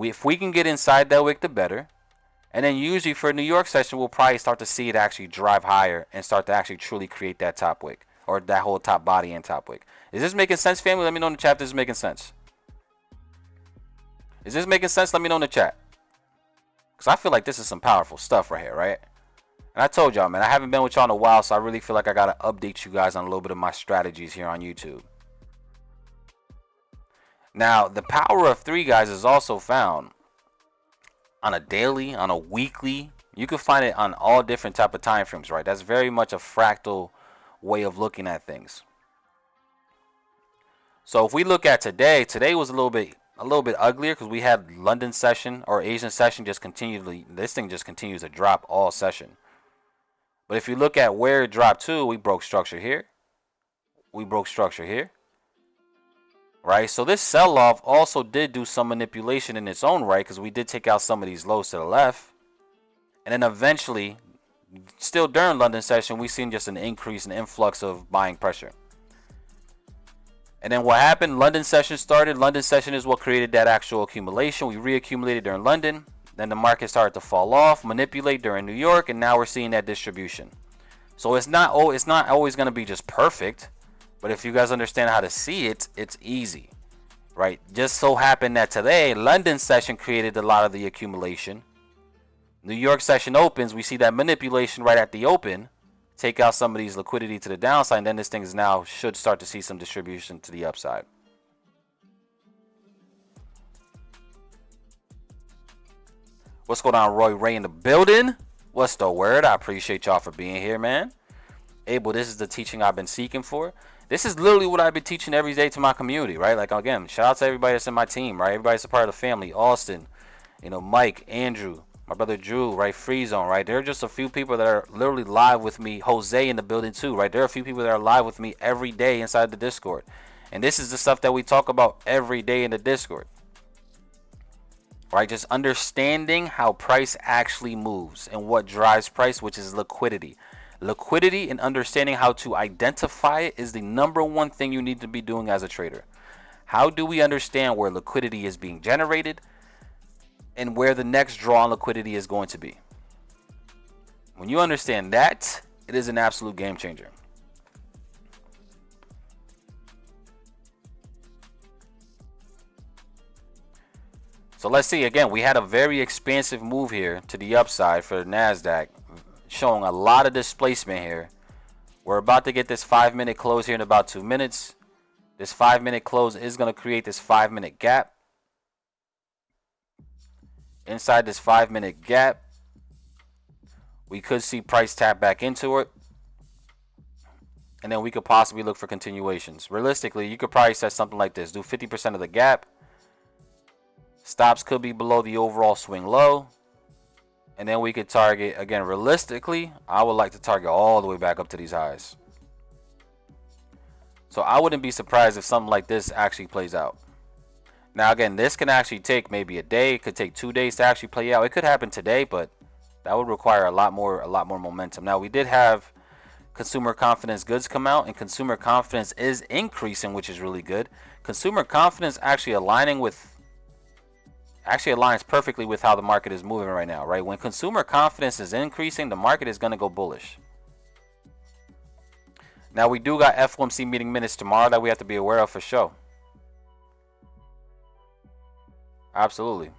If we can get inside that wick, the better. And then usually for New York session, we'll probably start to see it actually drive higher and start to actually truly create that top wick, or that whole top body and top wick. Is this making sense, family? Let me know in the chat if this is making sense. Is this making sense? Let me know in the chat. Because I feel like this is some powerful stuff right here, right? And I told y'all, man, I haven't been with y'all in a while, so I really feel like I got to update you guys on a little bit of my strategies here on YouTube. Now, the power of three, guys, is also found on a daily, on a weekly. You can find it on all different type of time frames, right? That's very much a fractal way of looking at things. So if we look at today, today was a little bit uglier because we had London session or Asian session just continually. This thing just continues to drop all session. But if you look at where it dropped to, we broke structure here. We broke structure here. Right? So this sell-off also did do some manipulation in its own right because we did take out some of these lows to the left. And then eventually, still during London session, we seen just an increase in influx of buying pressure. And then what happened? London session started. London session is what created that actual accumulation. We reaccumulated during London. Then the market started to fall off, manipulate during New York, and now we're seeing that distribution. So it's not always going to be just perfect, but if you guys understand how to see it, it's easy, right? Just so happened that today, London session created a lot of the accumulation. New York session opens, we see that manipulation right at the open, take out some of these liquidity to the downside, and then this thing is now should start to see some distribution to the upside. What's going on, Roy Ray in the building? What's the word? I appreciate y'all for being here, man. Abel, this is the teaching I've been seeking for. This is literally what I've been teaching every day to my community, right? Like, again, shout out to everybody that's in my team, right? Everybody's a part of the family. Austin, Mike, Andrew, my brother Drew, right? Free Zone, right? There are just a few people that are literally live with me. Jose in the building too, right? There are a few people that are live with me every day inside the Discord. And this is the stuff that we talk about every day in the Discord. Right? Just understanding how price actually moves and what drives price, which is liquidity. Liquidity and understanding how to identify it is the number one thing you need to be doing as a trader. How do we understand where liquidity is being generated and where the next draw on liquidity is going to be? When you understand that, it is an absolute game changer. So let's see, again, we had a very expansive move here to the upside for the NASDAQ, showing a lot of displacement here. We're about to get this 5-minute close here in about 2 minutes. This 5-minute close is going to create this 5-minute gap. Inside this 5-minute gap, we could see price tap back into it. And then we could possibly look for continuations. Realistically, you could probably set something like this. Do 50% of the gap. Stops could be below the overall swing low. And then we could target, again, realistically, I would like to target all the way back up to these highs. So I wouldn't be surprised if something like this actually plays out. Now, again, this can actually take maybe a day. It could take 2 days to actually play out. It could happen today, but that would require a lot more momentum. Now, we did have consumer confidence goods come out, and consumer confidence is increasing, which is really good. Consumer confidence actually aligns perfectly with how the market is moving right now, right? When consumer confidence is increasing, the market is going to go bullish. Now, we do got FOMC meeting minutes tomorrow that we have to be aware of for sure. Absolutely.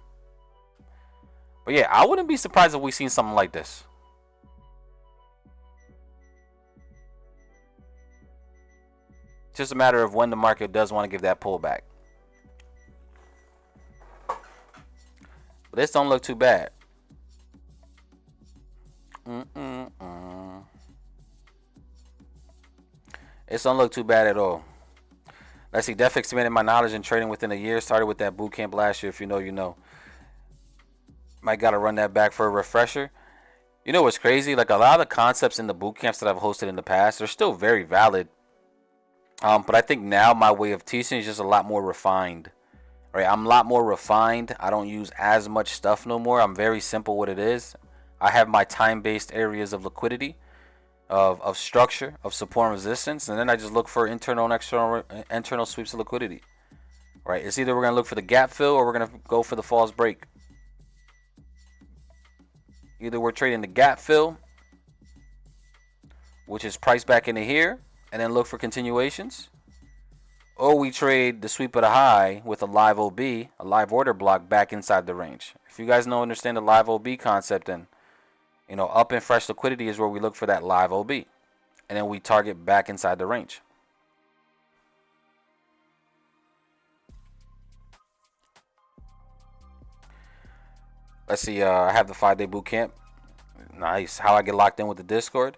But yeah, I wouldn't be surprised if we seen something like this. Just a matter of when the market does want to give that pullback. But this don't look too bad. This don't look too bad at all. Let's see. Def expanded my knowledge in trading within a year. Started with that boot camp last year. If you know, you know. Might got to run that back for a refresher. You know what's crazy? Like, a lot of the concepts in the boot camps that I've hosted in the past, they're still very valid. But I think now my way of teaching is just a lot more refined. Right? I'm a lot more refined. I don't use as much stuff no more. I'm very simple what it is. I have my time-based areas of liquidity, of structure, of support and resistance, and then I just look for internal and internal sweeps of liquidity. Right? It's either we're going to look for the gap fill or we're going to go for the false break. Either we're trading the gap fill, which is price back into here, and then look for continuations. Or we trade the sweep of the high with a live OB, a live order block back inside the range. If you guys understand the live OB concept, then up and fresh liquidity is where we look for that live OB. And then we target back inside the range. Let's see, I have the 5-day boot camp. Nice. How I get locked in with the Discord.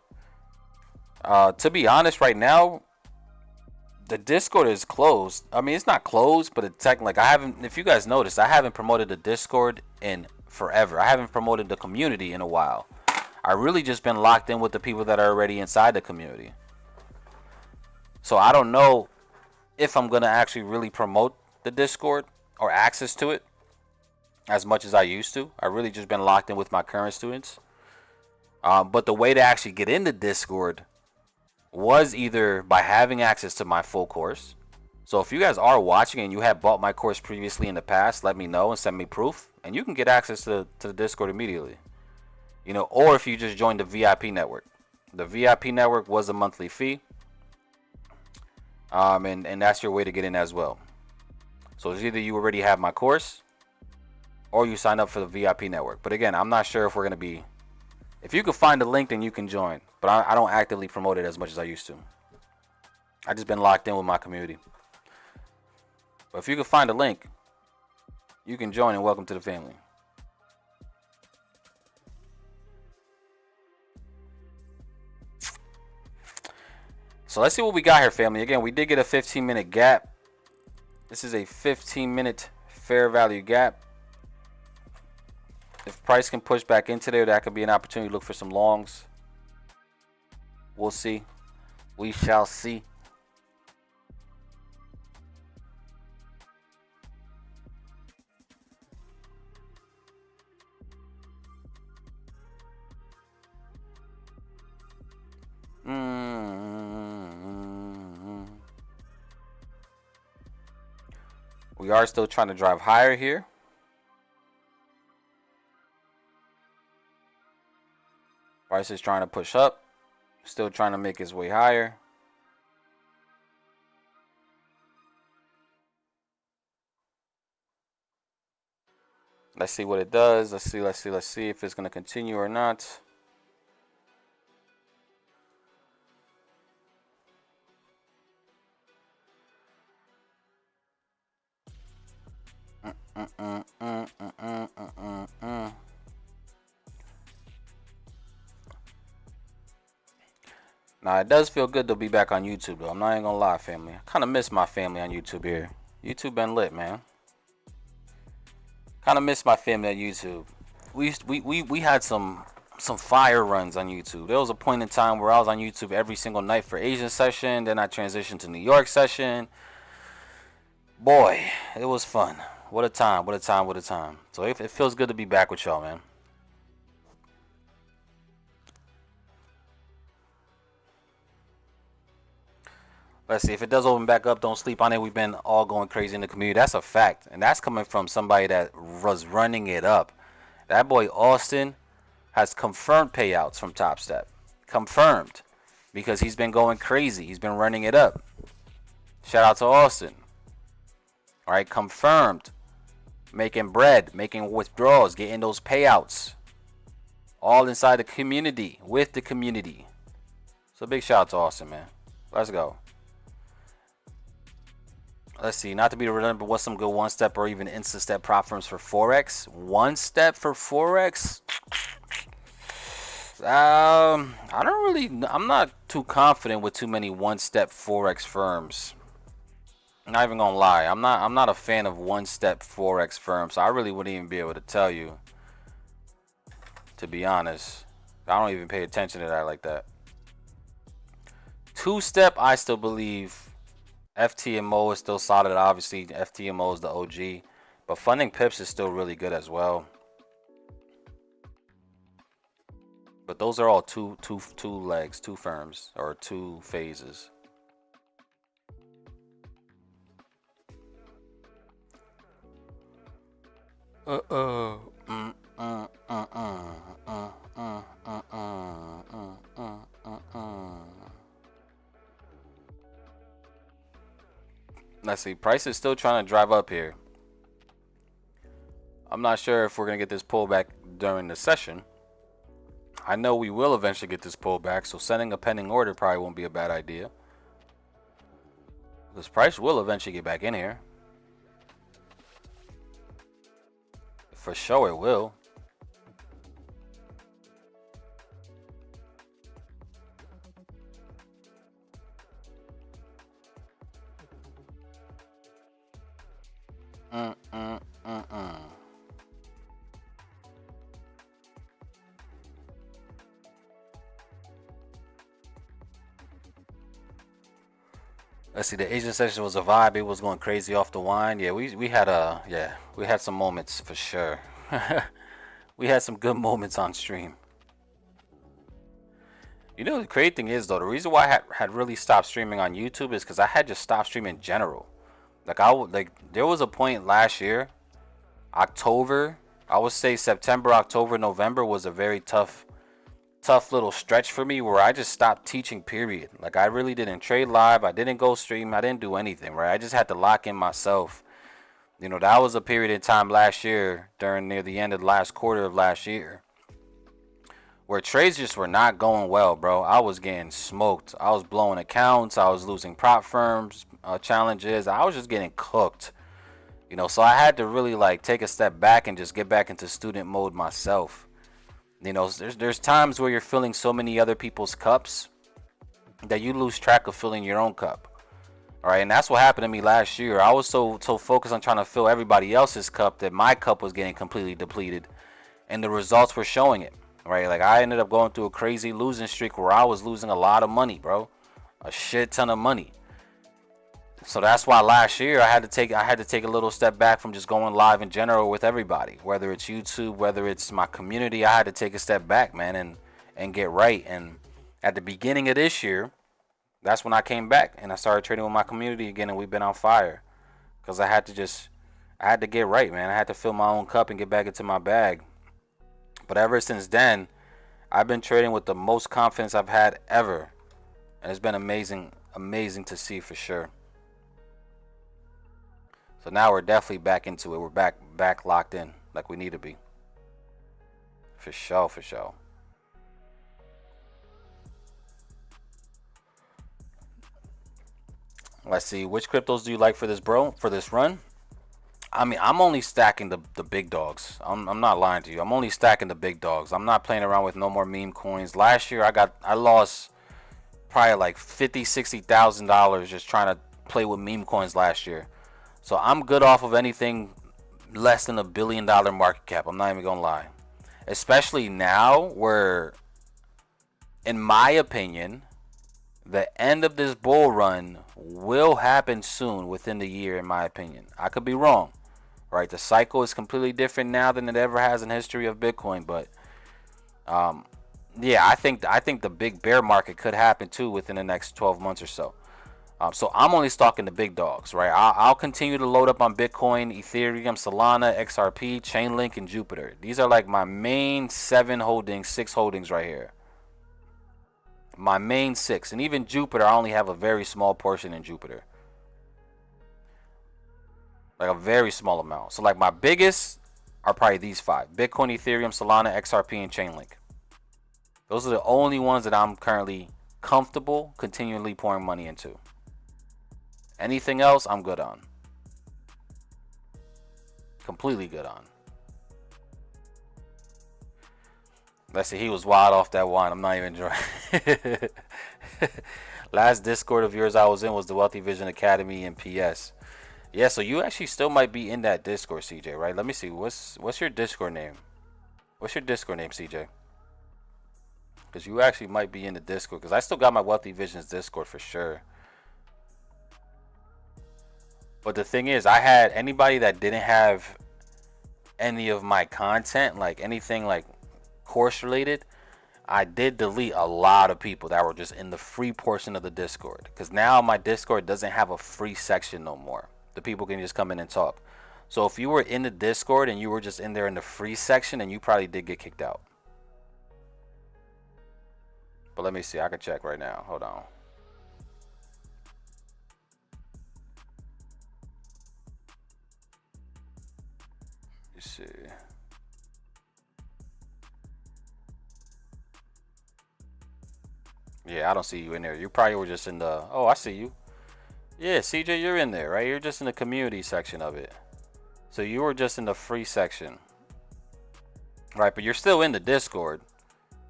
To be honest, right now, The Discord is closed. I mean, it's not closed, but it's like I haven't. If you guys noticed, I haven't promoted the Discord in forever. I haven't promoted the community in a while. I really just been locked in with the people that are already inside the community. So I don't know if I'm gonna actually really promote the Discord or access to it as much as I used to. I really just been locked in with my current students. But the way to actually get into Discord was either by having access to my full course. So if you guys are watching and you have bought my course previously in the past, let me know and send me proof, and you can get access to the Discord immediately. You know, or if you just join the VIP network. The VIP network was a monthly fee, and that's your way to get in as well. So it's either you already have my course or you sign up for the VIP network. But again, I'm not sure if we're going to be... If you can find a link, then you can join. But I don't actively promote it as much as I used to. I just been locked in with my community. But if you can find a link, you can join, and welcome to the family. So let's see what we got here, family. Again, we did get a 15-minute gap. This is a 15-minute fair value gap. If price can push back into there, that could be an opportunity to look for some longs. We'll see. We shall see. We are still trying to drive higher here. Price is trying to push up. Still trying to make his way higher. Let's see what it does. Let's see if it's going to continue or not. Now, it does feel good to be back on YouTube, though. I'm not even gonna lie, family. I kind of miss my family on YouTube here. YouTube been lit, man. Kind of miss my family at YouTube. We had some fire runs on YouTube. There was a point in time where I was on YouTube every single night for Asian session. Then I transitioned to New York session. Boy, it was fun. What a time, what a time, what a time. So it feels good to be back with y'all, man. Let's see if it does open back up. Don't sleep on it. We've been all going crazy in the community. That's a fact, and that's coming from somebody that was running it up. That boy Austin has confirmed payouts from Top Step. Confirmed, because he's been going crazy. He's been running it up. Shout out to Austin. All right, confirmed. Making bread, making withdrawals, getting those payouts. All inside the community, with the community. So big shout out to Austin, man. Let's go. Let's see, not to be redundant, but what's some good one step or even instant step prop firms for Forex? One step for Forex? I don't really, I'm not too confident with too many one step Forex firms. I'm not even gonna lie, I'm not a fan of one step Forex firms, so I really wouldn't even be able to tell you, to be honest. I don't even pay attention to that like that. Two step, I still believe FTMO is still solid. Obviously, FTMO is the OG, but funding pips is still really good as well. But those are all two legs, two firms, or two phases. Let's see, price is still trying to drive up here. I'm not sure if we're going to get this pullback during the session. I know we will eventually get this pullback, so sending a pending order probably won't be a bad idea. This price will eventually get back in here. For sure it will. Mm, mm, mm, mm. Let's see. The Asian session was a vibe. It was going crazy off the wine. Yeah, we had some moments for sure. We had some good moments on stream. You know the crazy thing is though, the reason why I had really stopped streaming on YouTube is because I had just stopped streaming in general. Like there was a point last year, October, I would say September, October, November was a very tough little stretch for me where I just stopped teaching, period. Like I really didn't trade live, I didn't go stream, I didn't do anything, right? I just had to lock in myself. You know, that was a period in time last year during near the end of the last quarter of last year where trades just were not going well, bro. I was getting smoked. I was blowing accounts, I was losing prop firms, challenges. I was just getting cooked. You know, so I had to really like take a step back and just get back into student mode myself. You know, there's times where you're filling so many other people's cups that you lose track of filling your own cup. All right, and that's what happened to me last year. I was so focused on trying to fill everybody else's cup that my cup was getting completely depleted, and the results were showing it. Right, like I ended up going through a crazy losing streak where I was losing a lot of money, bro, a shit ton of money. So that's why last year I had to take a little step back from just going live in general with everybody, whether it's YouTube, whether it's my community. I had to take a step back, man, and get right. And at the beginning of this year, that's when I came back and I started trading with my community again, and we've been on fire because I had to get right, man. I had to fill my own cup and get back into my bag. But ever since then, I've been trading with the most confidence I've had ever, and it's been amazing, amazing to see for sure. So now we're definitely back into it. We're back locked in like we need to be. For sure, for sure. Let's see. Which cryptos do you like for this, bro? For this run? I mean, I'm only stacking the big dogs. I'm not lying to you. I'm only stacking the big dogs. I'm not playing around with no more meme coins. Last year I lost probably like 50, $60,000 just trying to play with meme coins last year. So I'm good off of anything less than $1 billion market cap. I'm not even gonna lie. Especially now where, in my opinion, the end of this bull run will happen soon within the year, in my opinion. I could be wrong, right? The cycle is completely different now than it ever has in history of Bitcoin, but um, yeah, I think the big bear market could happen too within the next 12 months or so. So I'm only stalking the big dogs, right? I'll continue to load up on Bitcoin, Ethereum, Solana, XRP, Chainlink, and Jupiter. These are like my main six holdings right here. My main six, and even Jupiter, I only have a very small portion in Jupiter, like a very small amount. So like my biggest are probably these five: Bitcoin, Ethereum, Solana, XRP, and Chainlink. Those are the only ones that I'm currently comfortable continually pouring money into. Anything else, I'm good on. Completely good on. Let's see, he was wild off that wine. I'm not even enjoying. Last Discord of yours I was in was the Wealthy Vision Academy in PS. Yeah, so you actually still might be in that Discord, CJ, right? Let me see. What's your Discord name? What's your Discord name, CJ? Because you actually might be in the Discord. Because I still got my Wealthy Visions Discord for sure. But the thing is, I had anybody that didn't have any of my content, like anything like course related, I did delete a lot of people that were just in the free portion of the Discord. Because now my Discord doesn't have a free section no more. The people can just come in and talk. So if you were in the Discord and you were just in there in the free section, then you probably did get kicked out. But let me see. I can check right now. Hold on. Let's see. Yeah, I don't see you in there. You probably were just in the... Oh, I see you. Yeah, CJ, you're in there, right? You're just in the community section of it. So you were just in the free section. Right, but you're still in the Discord.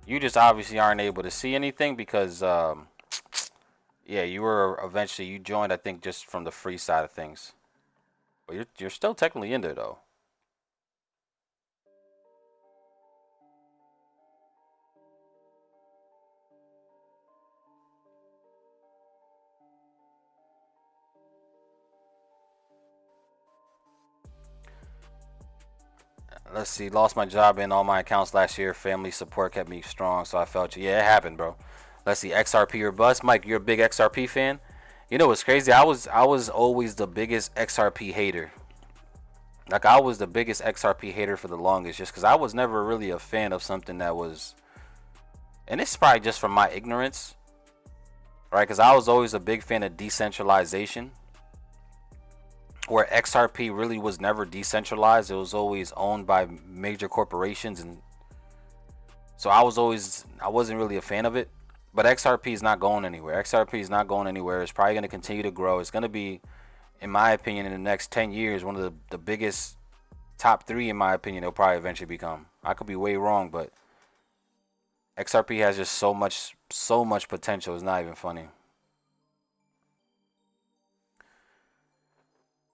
You just obviously aren't able to see anything because... yeah, you were eventually... You joined, I think, just from the free side of things. But you're still technically in there though. Let's see. Lost my job and all my accounts last year. Family support kept me strong, so I felt you. Yeah, it happened, bro. Let's see. XRP or bust. Mike, you're a big XRP fan. You know what's crazy? I was always the biggest XRP hater. Like I was the biggest XRP hater for the longest, just because I was never really a fan of something that was. And it's probably just from my ignorance, right? Because I was always a big fan of decentralization, where XRP really was never decentralized. It was always owned by major corporations, and so I wasn't really a fan of it. But XRP is not going anywhere. XRP is not going anywhere. It's probably going to continue to grow. It's going to be, in my opinion, in the next 10 years, one of the biggest top three, in my opinion, it'll probably eventually become. I could be way wrong, but XRP has just so much potential. It's not even funny.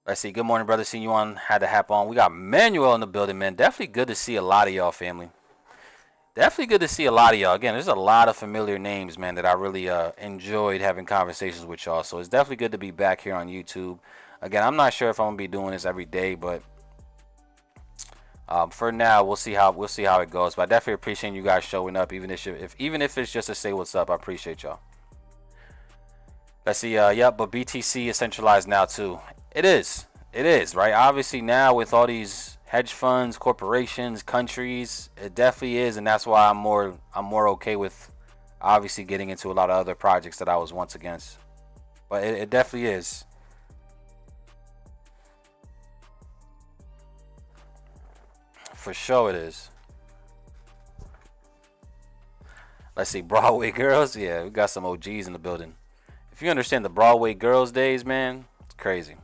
Let's see. Good morning, brother. Seeing you on. Had to hop on. We got Manuel in the building, man. Definitely good to see a lot of y'all, family. Definitely good to see a lot of y'all. Again, there's a lot of familiar names, man, that I really enjoyed having conversations with y'all. So it's definitely good to be back here on YouTube. Again, I'm not sure if I'm gonna be doing this every day, but for now, we'll see how it goes. But I definitely appreciate you guys showing up, even if it's just to say what's up. I appreciate y'all. Let's see. Yep, but BTC is centralized now too. It is. It is, right? Obviously now with all these hedge funds, corporations, countries, it definitely is, and that's why I'm more okay with obviously getting into a lot of other projects that I was once against. But it definitely is. For sure it is. Let's see, Broadway girls. Yeah, we got some OGs in the building. If you understand the Broadway girls days, man, it's crazy.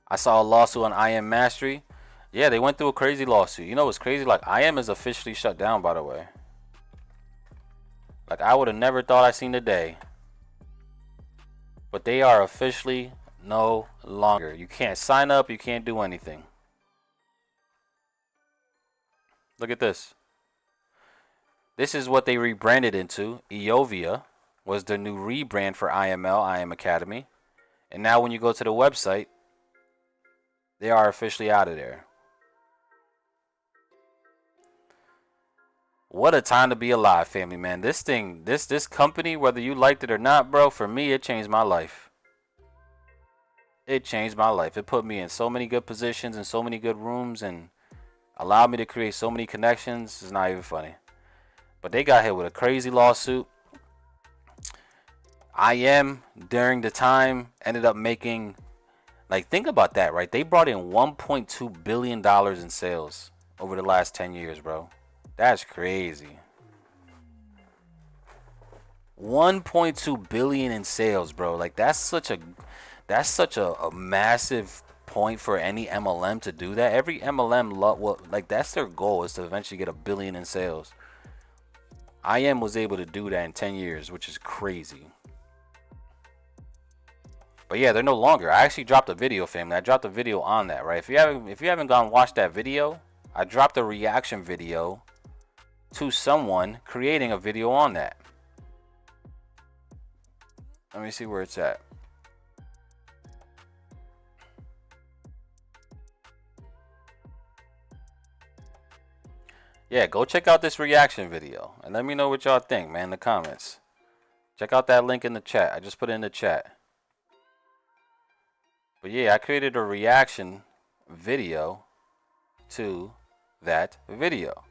I saw a lawsuit on IM Mastery. Yeah, they went through a crazy lawsuit. You know what's crazy? Like, IM is officially shut down, by the way. Like, I would have never thought I'd seen the day. But they are officially no longer. You can't sign up. You can't do anything. Look at this. This is what they rebranded into. Eovia was the new rebrand for IML, IM Academy. And now when you go to the website, they are officially out of there. What a time to be alive, family, man. This thing, this company, whether you liked it or not, bro, for me, it changed my life. It changed my life. It put me in so many good positions and so many good rooms and allowed me to create so many connections. It's not even funny. But they got hit with a crazy lawsuit. IM, during the time, ended up making, like, think about that, right? They brought in $1.2 billion in sales over the last 10 years, bro. That's crazy. 1.2 billion in sales, bro. Like, that's such a massive point for any MLM to do that. Every MLM, like, that's their goal, is to eventually get $1 billion in sales. IM was able to do that in 10 years, which is crazy. But yeah, they're no longer. I actually dropped a video, family. I dropped a video on that, right? If you haven't gone and watched that video, I dropped a reaction video to someone creating a video on that. Let me see where it's at. Yeah, go check out this reaction video and let me know what y'all think, man, in the comments. Check out that link in the chat. I just put it in the chat. But yeah, I created a reaction video to that video,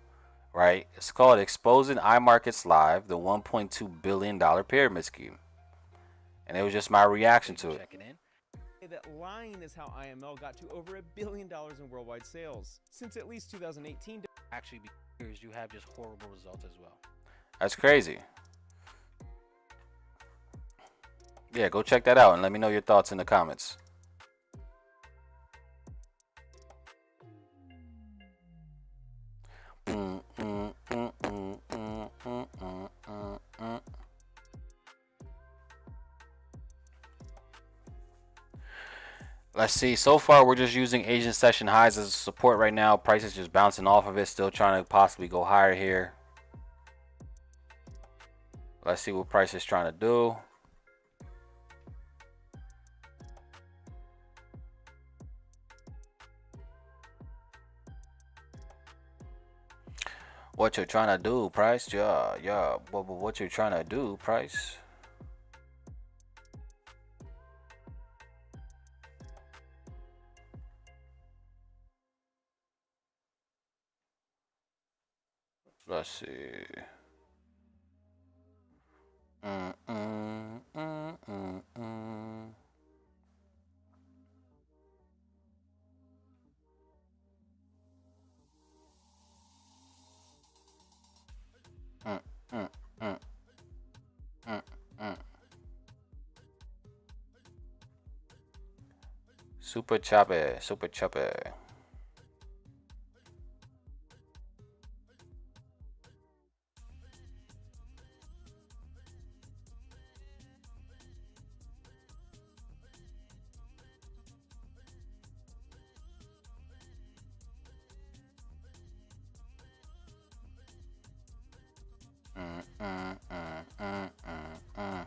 right? It's called Exposing iMarkets Live, the $1.2 billion pyramid scheme. And it was just my reaction to it. Checking in. That lying is how IML got to over $1 billion in worldwide sales. Since at least 2018, actually, years you have just horrible results as well. That's crazy. Yeah, go check that out and let me know your thoughts in the comments. Let's see. So far, we're just using Asian session highs as support right now. Price is just bouncing off of it. Still trying to possibly go higher here. Let's see what price is trying to do. What you're trying to do, price? Yeah. What you're trying to do, price? Let's see. Mm, mm, mm, mm, mm. Mm, mm, mm, mm, mm. Super choppy, super choppy. Mm, mm, mm, mm, mm, mm.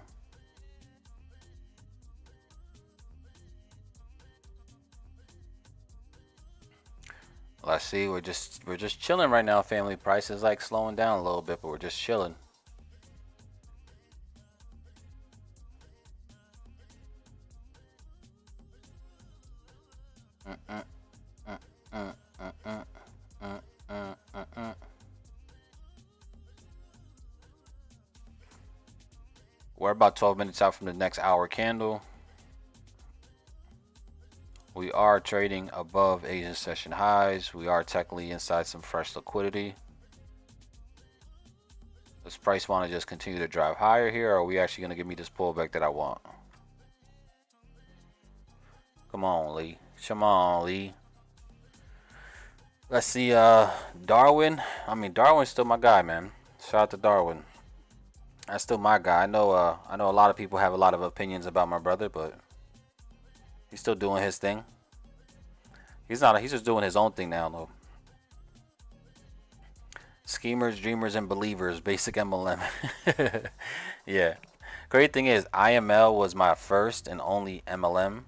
Let's see. We're just chilling right now, family. Price is like slowing down a little bit, but we're just chilling. Mm, mm, mm, mm, mm, mm, mm, mm, mm, mm. We're about 12 minutes out from the next hour candle. We are trading above Asian session highs. We are technically inside some fresh liquidity. Does price want to just continue to drive higher here, or are we actually going to give me this pullback that I want? Come on, Lee. Come on, Lee. Let's see, Darwin. I mean, Darwin's still my guy, man. Shout out to Darwin. That's still my guy. I know a lot of people have a lot of opinions about my brother, but he's still doing his thing. He's just doing his own thing now, though. Schemers, dreamers, and believers. Basic MLM. Yeah. Great thing is, IML was my first and only MLM,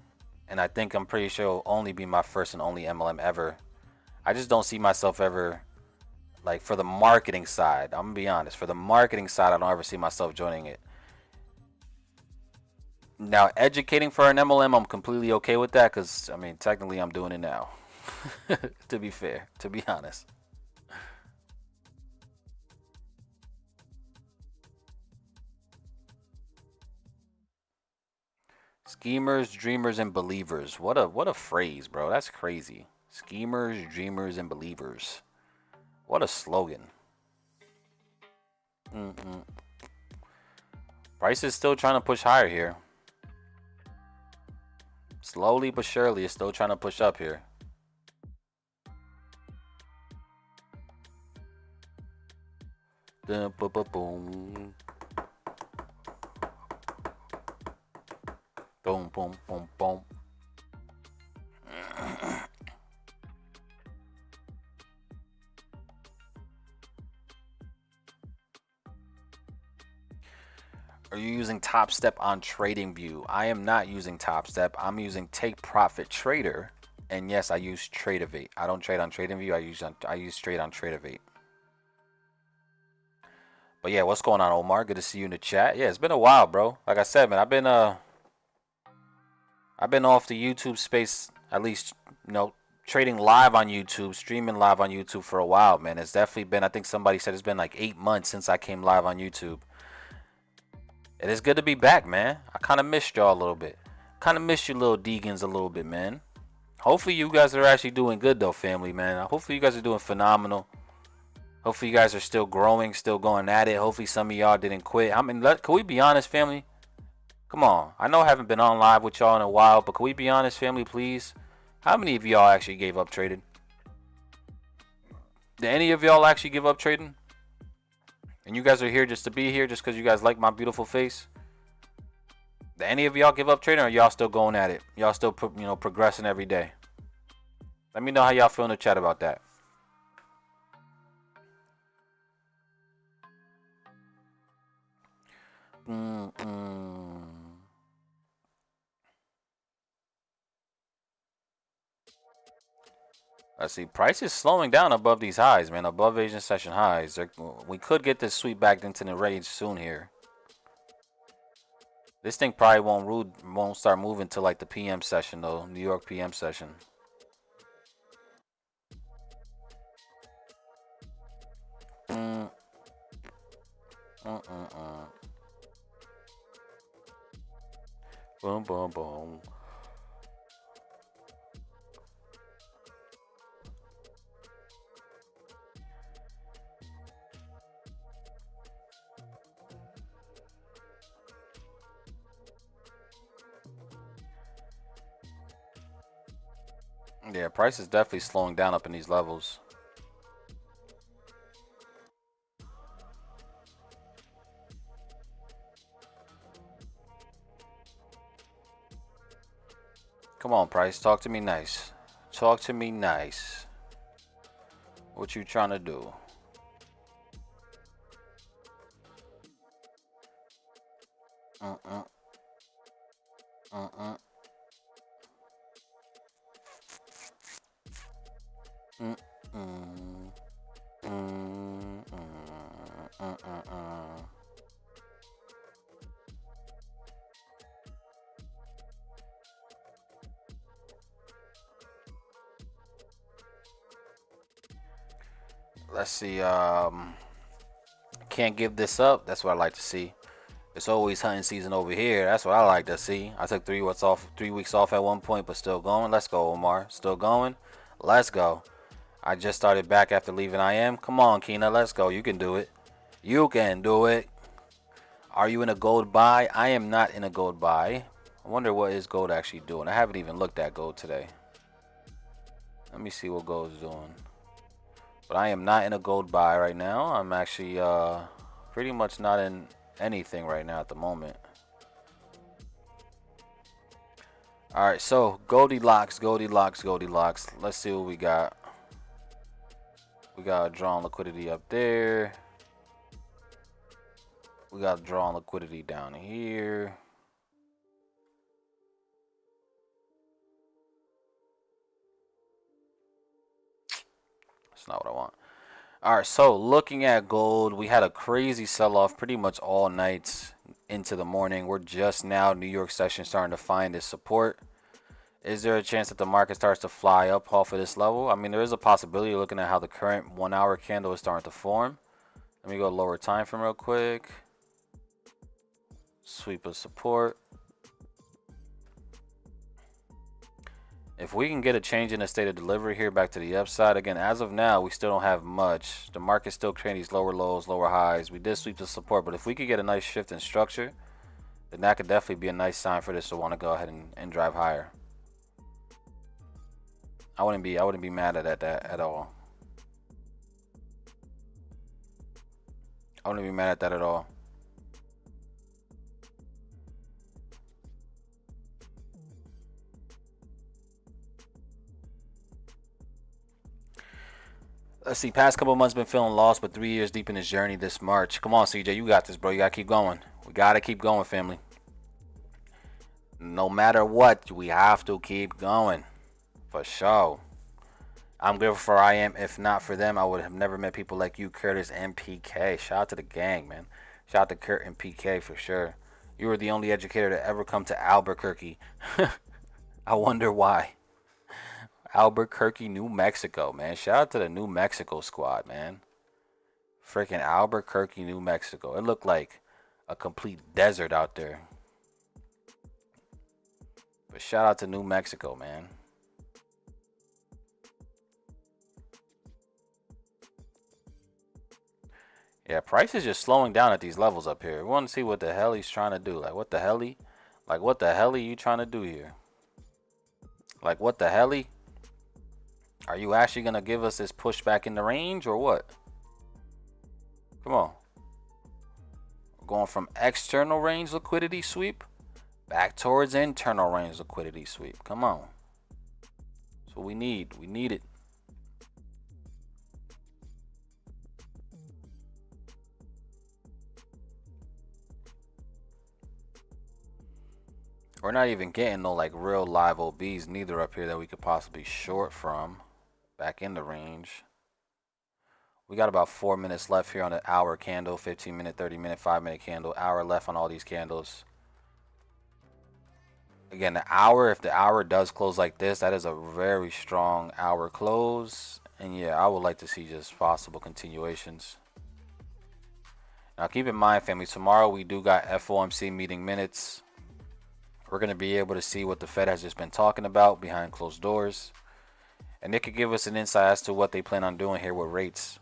and I think I'm pretty sure it'll only be my first and only MLM ever. I just don't see myself ever, like, for the marketing side. I'm gonna be honest. For the marketing side, I don't ever see myself joining it. Now, educating for an MLM, I'm completely okay with that because, I mean, technically I'm doing it now. To be fair, to be honest. Schemers, dreamers, and believers. What a phrase, bro. That's crazy. Schemers, dreamers, and believers. What a slogan. Mm-mm. Price is still trying to push higher here. Slowly but surely, it's still trying to push up here. Boom, boom, boom. Boom, boom, boom, boom. Are you using Top Step on TradingView? I am not using Top Step. I'm using Take Profit Trader, and yes, I use Tradeovate. I don't trade on TradingView. I use trade on Tradeovate. But yeah, what's going on, Omar? Good to see you in the chat. Yeah, it's been a while, bro. Like I said, man, I've been off the YouTube space, at least, trading live on YouTube, streaming live on YouTube for a while, man. It's definitely been, I think somebody said it's been like 8 months since I came live on YouTube. It is good to be back, man. I kind of missed y'all a little bit. Kind of missed you little Deegans a little bit, man. Hopefully you guys are actually doing good, though, family, man. Hopefully you guys are doing phenomenal. Hopefully you guys are still growing, still going at it. Hopefully some of y'all didn't quit. I mean, can we be honest, family? Come on. I know I haven't been on live with y'all in a while, but can we be honest, family, please? How many of y'all actually gave up trading? Did any of y'all actually give up trading? And you guys are here just to be here, just because you guys like my beautiful face? Did any of y'all give up trading, or y'all still going at it? Y'all still, progressing every day? Let me know how y'all feel in the chat about that. Let's see. Price is slowing down above these highs, man. Above Asian session highs. We could get this sweep back into the range soon here. This thing probably won't start moving till like the PM session though. New York PM session. Boom, boom, boom. Yeah, price is definitely slowing down up in these levels. Come on, Price. Talk to me nice. Talk to me nice. What you trying to do? Let's see. Can't give this up. That's what I like to see. It's always hunting season over here. That's what I like to see. I took 3 weeks off at one point, but still going. Let's go, Omar. Still going. Let's go. I just started back after leaving IM. Come on, Keena. Let's go. You can do it. You can do it. Are you in a gold buy? I am not in a gold buy. I wonder what is gold actually doing. I haven't even looked at gold today. Let me see what gold is doing. But I am not in a gold buy right now. I'm actually pretty much not in anything right now at the moment. Alright, so Goldilocks. Let's see what we got. We got a draw on liquidity up there. We got a draw on liquidity down here. That's not what I want. All right, so looking at gold, we had a crazy sell-off pretty much all night into the morning. We're just now, New York session, starting to find this support. Is there a chance that the market starts to fly up off of this level? I mean, there is a possibility looking at how the current 1 hour candle is starting to form. Let me go lower time frame real quick. Sweep of support. If we can get a change in the state of delivery here back to the upside, again, as of now, we still don't have much. The market's still creating these lower lows, lower highs. We did sweep the support, but if we could get a nice shift in structure, then that could definitely be a nice sign for this to want to go ahead and drive higher. I wouldn't be mad at that at all. I wouldn't be mad at that at all. Let's see, past couple months been feeling lost, but 3 years deep in this journey this March. Come on, CJ, you got this, bro. You gotta keep going. We gotta keep going, family. No matter what, we have to keep going. For sure. I'm grateful for IM. If not for them, I would have never met people like you, Curtis and PK. Shout out to the gang, man. Shout out to Kurt and PK for sure. You were the only educator to ever come to Albuquerque. I wonder why. Albuquerque, New Mexico, man. Shout out to the New Mexico squad, man. Freaking Albuquerque, New Mexico. It looked like a complete desert out there. But shout out to New Mexico, man. Yeah, price is just slowing down at these levels up here. We want to see what the hell he's trying to do. Like, what the hell are you trying to do here? Like, what the hell? Are you actually going to give us this push back in the range or what? Come on. We're going from external range liquidity sweep Back towards internal range liquidity sweep. Come on. That's what we need. We need it. We're not even getting no like real live OBs neither up here that we could possibly short from. Back in the range. We got about 4 minutes left here on the hour candle, 15 minute, 30 minute, 5 minute candle. Hour left on all these candles. Again, the hour, if the hour does close like this, that is a very strong hour close. And yeah, I would like to see just possible continuations. Now keep in mind, family, tomorrow we do got FOMC meeting minutes. We're going to be able to see what the Fed has just been talking about behind closed doors. And it could give us an insight as to what they plan on doing here with rates.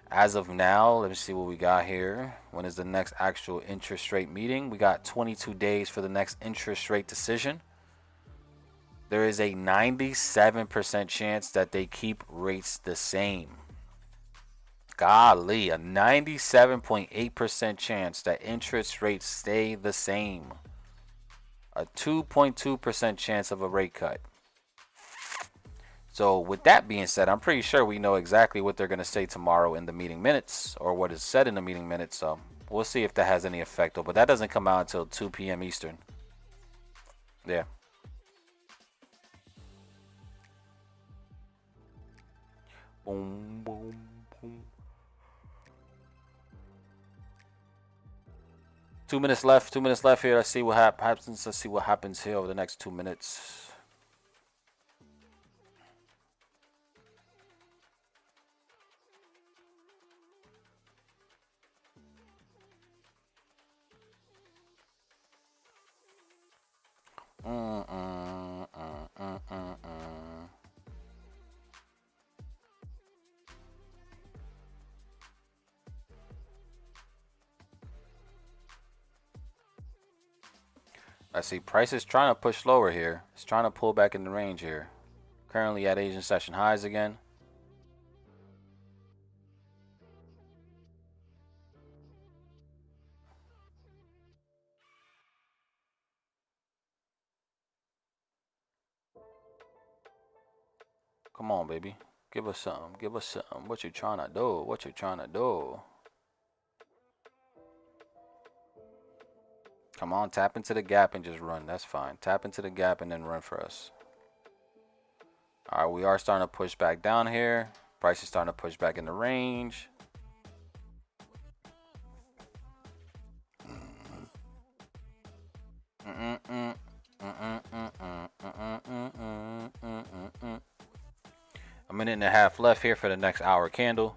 As of now, let me see what we got here. When is the next actual interest rate meeting? We got 22 days for the next interest rate decision. There is a 97% chance that they keep rates the same. Golly, a 97.8% chance that interest rates stay the same. A 2.2% chance of a rate cut. So with that being said, I'm pretty sure we know exactly what they're going to say tomorrow in the meeting minutes, or what is said in the meeting minutes. So we'll see if that has any effect, though. But that doesn't come out until 2 p.m. Eastern. Yeah. Boom, boom, boom. 2 minutes left. 2 minutes left here. Let's see what happens. Let's see what happens here over the next 2 minutes. I see price is trying to push lower here. It's trying to pull back in the range here. Currently at Asian session highs again. Come on, baby. Give us some. Give us some. What you trying to do? What you trying to do? Come on, tap into the gap and just run. That's fine. Tap into the gap and then run for us. All right, we are starting to push back down here. Price is starting to push back in the range. A minute and a half left here for the next hour candle.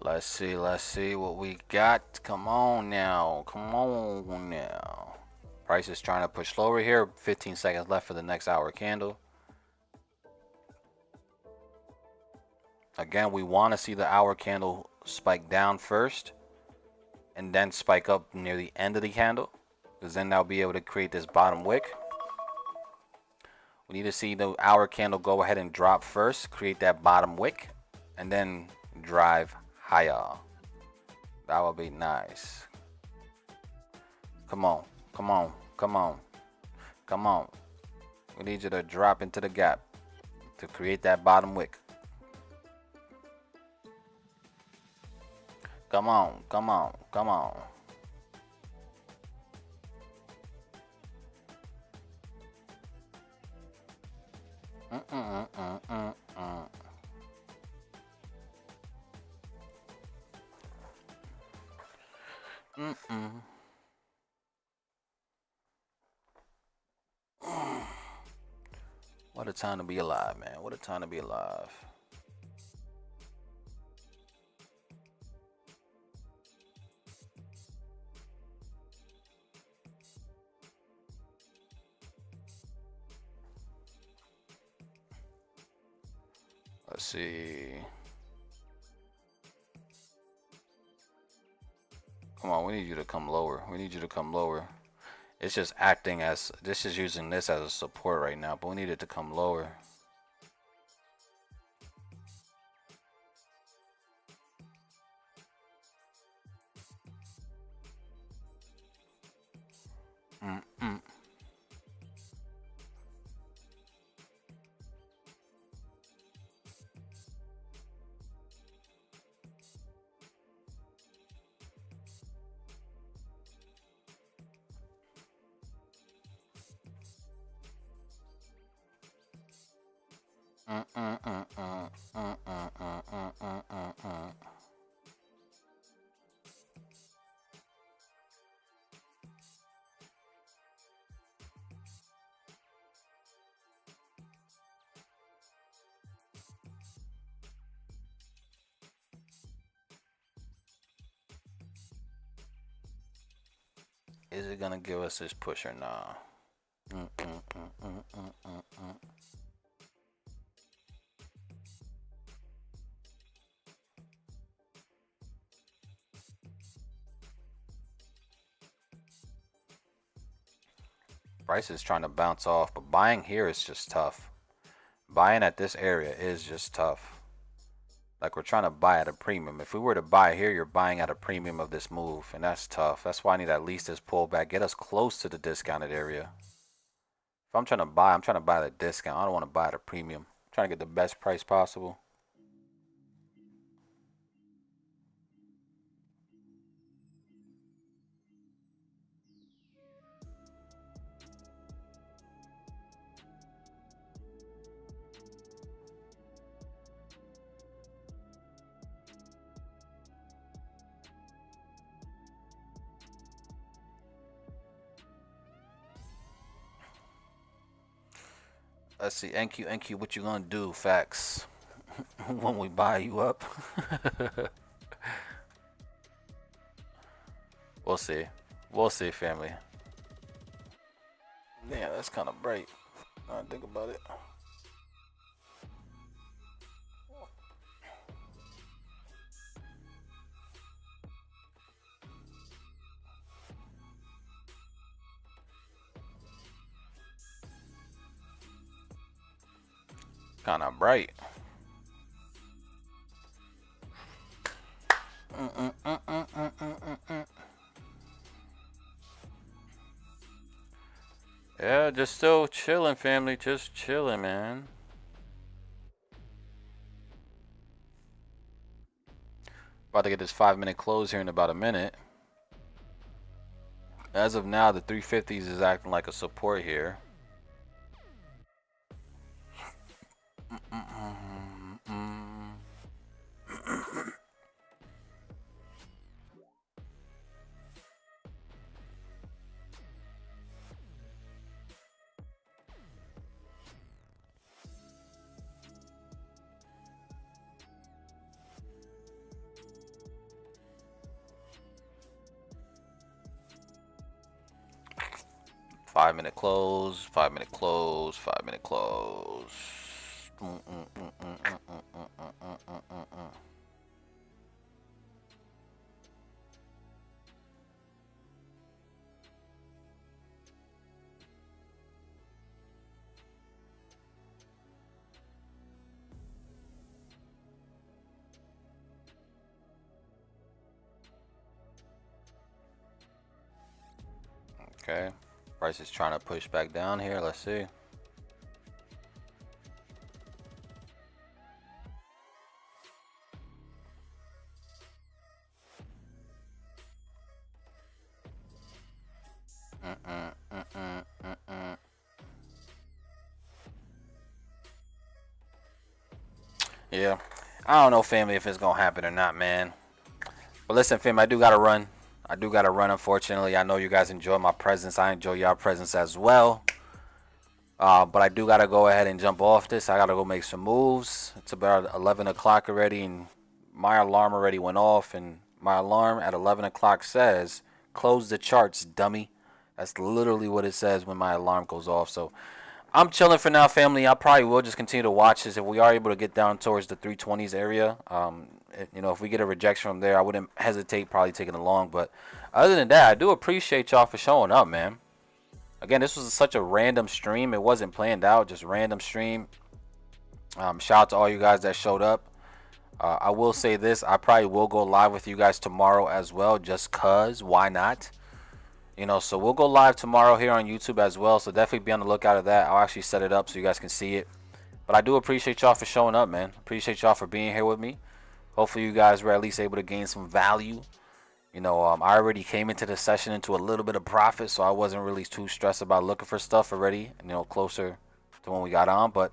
Let's see what we got. Come on now. Come on now. Price is trying to push lower here. 15 seconds left for the next hour candle. Again, we want to see the hour candle spike down first and then spike up near the end of the candle, because then that'll be able to create this bottom wick. We need to see the hour candle go ahead and drop first, create that bottom wick, and then drive higher. That would be nice. Come on, come on, come on, come on. We need you to drop into the gap to create that bottom wick. Come on, come on, come on. What a time to be alive, man. What a time to be alive. Let's see. Come on, we need you to come lower. We need you to come lower. It's just acting as, this is using this as a support right now, but we need it to come lower. Mm-mm. Is it gonna give us this push or not? Price is trying to bounce off, but buying here is just tough. Buying at this area is just tough. Like, we're trying to buy at a premium. If we were to buy here, you're buying at a premium of this move, and that's tough. That's why I need at least this pullback. Get us close to the discounted area. If I'm trying to buy, I'm trying to buy at a discount. I don't want to buy at a premium. I'm trying to get the best price possible. Let's see, NQ, what you gonna do? Facts. When we buy you up. We'll see. We'll see, family. Yeah, that's kind of bright. I think about it. Kind of bright. Yeah, just still chilling, family. Just chilling, man. About to get this 5-minute close here in about a minute. As of now, the 350s is acting like a support here. 5-minute close, 5-minute close, 5-minute close. Okay, price is trying to push back down here. Let's see. Yeah, I don't know, family, if it's gonna happen or not, man. But listen, fam, I do gotta run. Unfortunately. I know you guys enjoy my presence. I enjoy your presence as well. But I do gotta go ahead and jump off this. I gotta go make some moves. It's about 11 o'clock already, and my alarm already went off. And my alarm at 11 o'clock says, "Close the charts, dummy." That's literally what it says when my alarm goes off. So I'm chilling for now, family. I probably will just continue to watch this if we are able to get down towards the 320s area. You know, if we get a rejection from there, I wouldn't hesitate probably taking it long. But other than that, I do appreciate y'all for showing up, man. Again, this was such a random stream. It wasn't planned out, just random stream. Shout out to all you guys that showed up. I will say this, I probably will go live with you guys tomorrow as well, just cause, why not? You know, so we'll go live tomorrow here on YouTube as well, so definitely be on the lookout of that. I'll actually set it up so you guys can see it. But I do appreciate y'all for showing up, man. Appreciate y'all for being here with me. Hopefully you guys were at least able to gain some value. You know, I already came into the session into a little bit of profit, so I wasn't really too stressed about looking for stuff already, you know, closer to when we got on. But,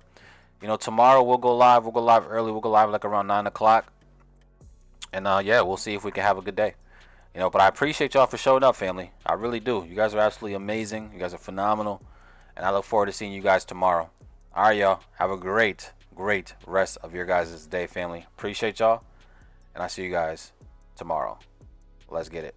you know, tomorrow we'll go live. We'll go live early. We'll go live like around 9 o'clock. And, yeah, we'll see if we can have a good day. You know, but I appreciate y'all for showing up, family. I really do. You guys are absolutely amazing. You guys are phenomenal. And I look forward to seeing you guys tomorrow. All right, y'all. Have a great, great rest of your guys' day, family. Appreciate y'all. And I'll see you guys tomorrow. Let's get it.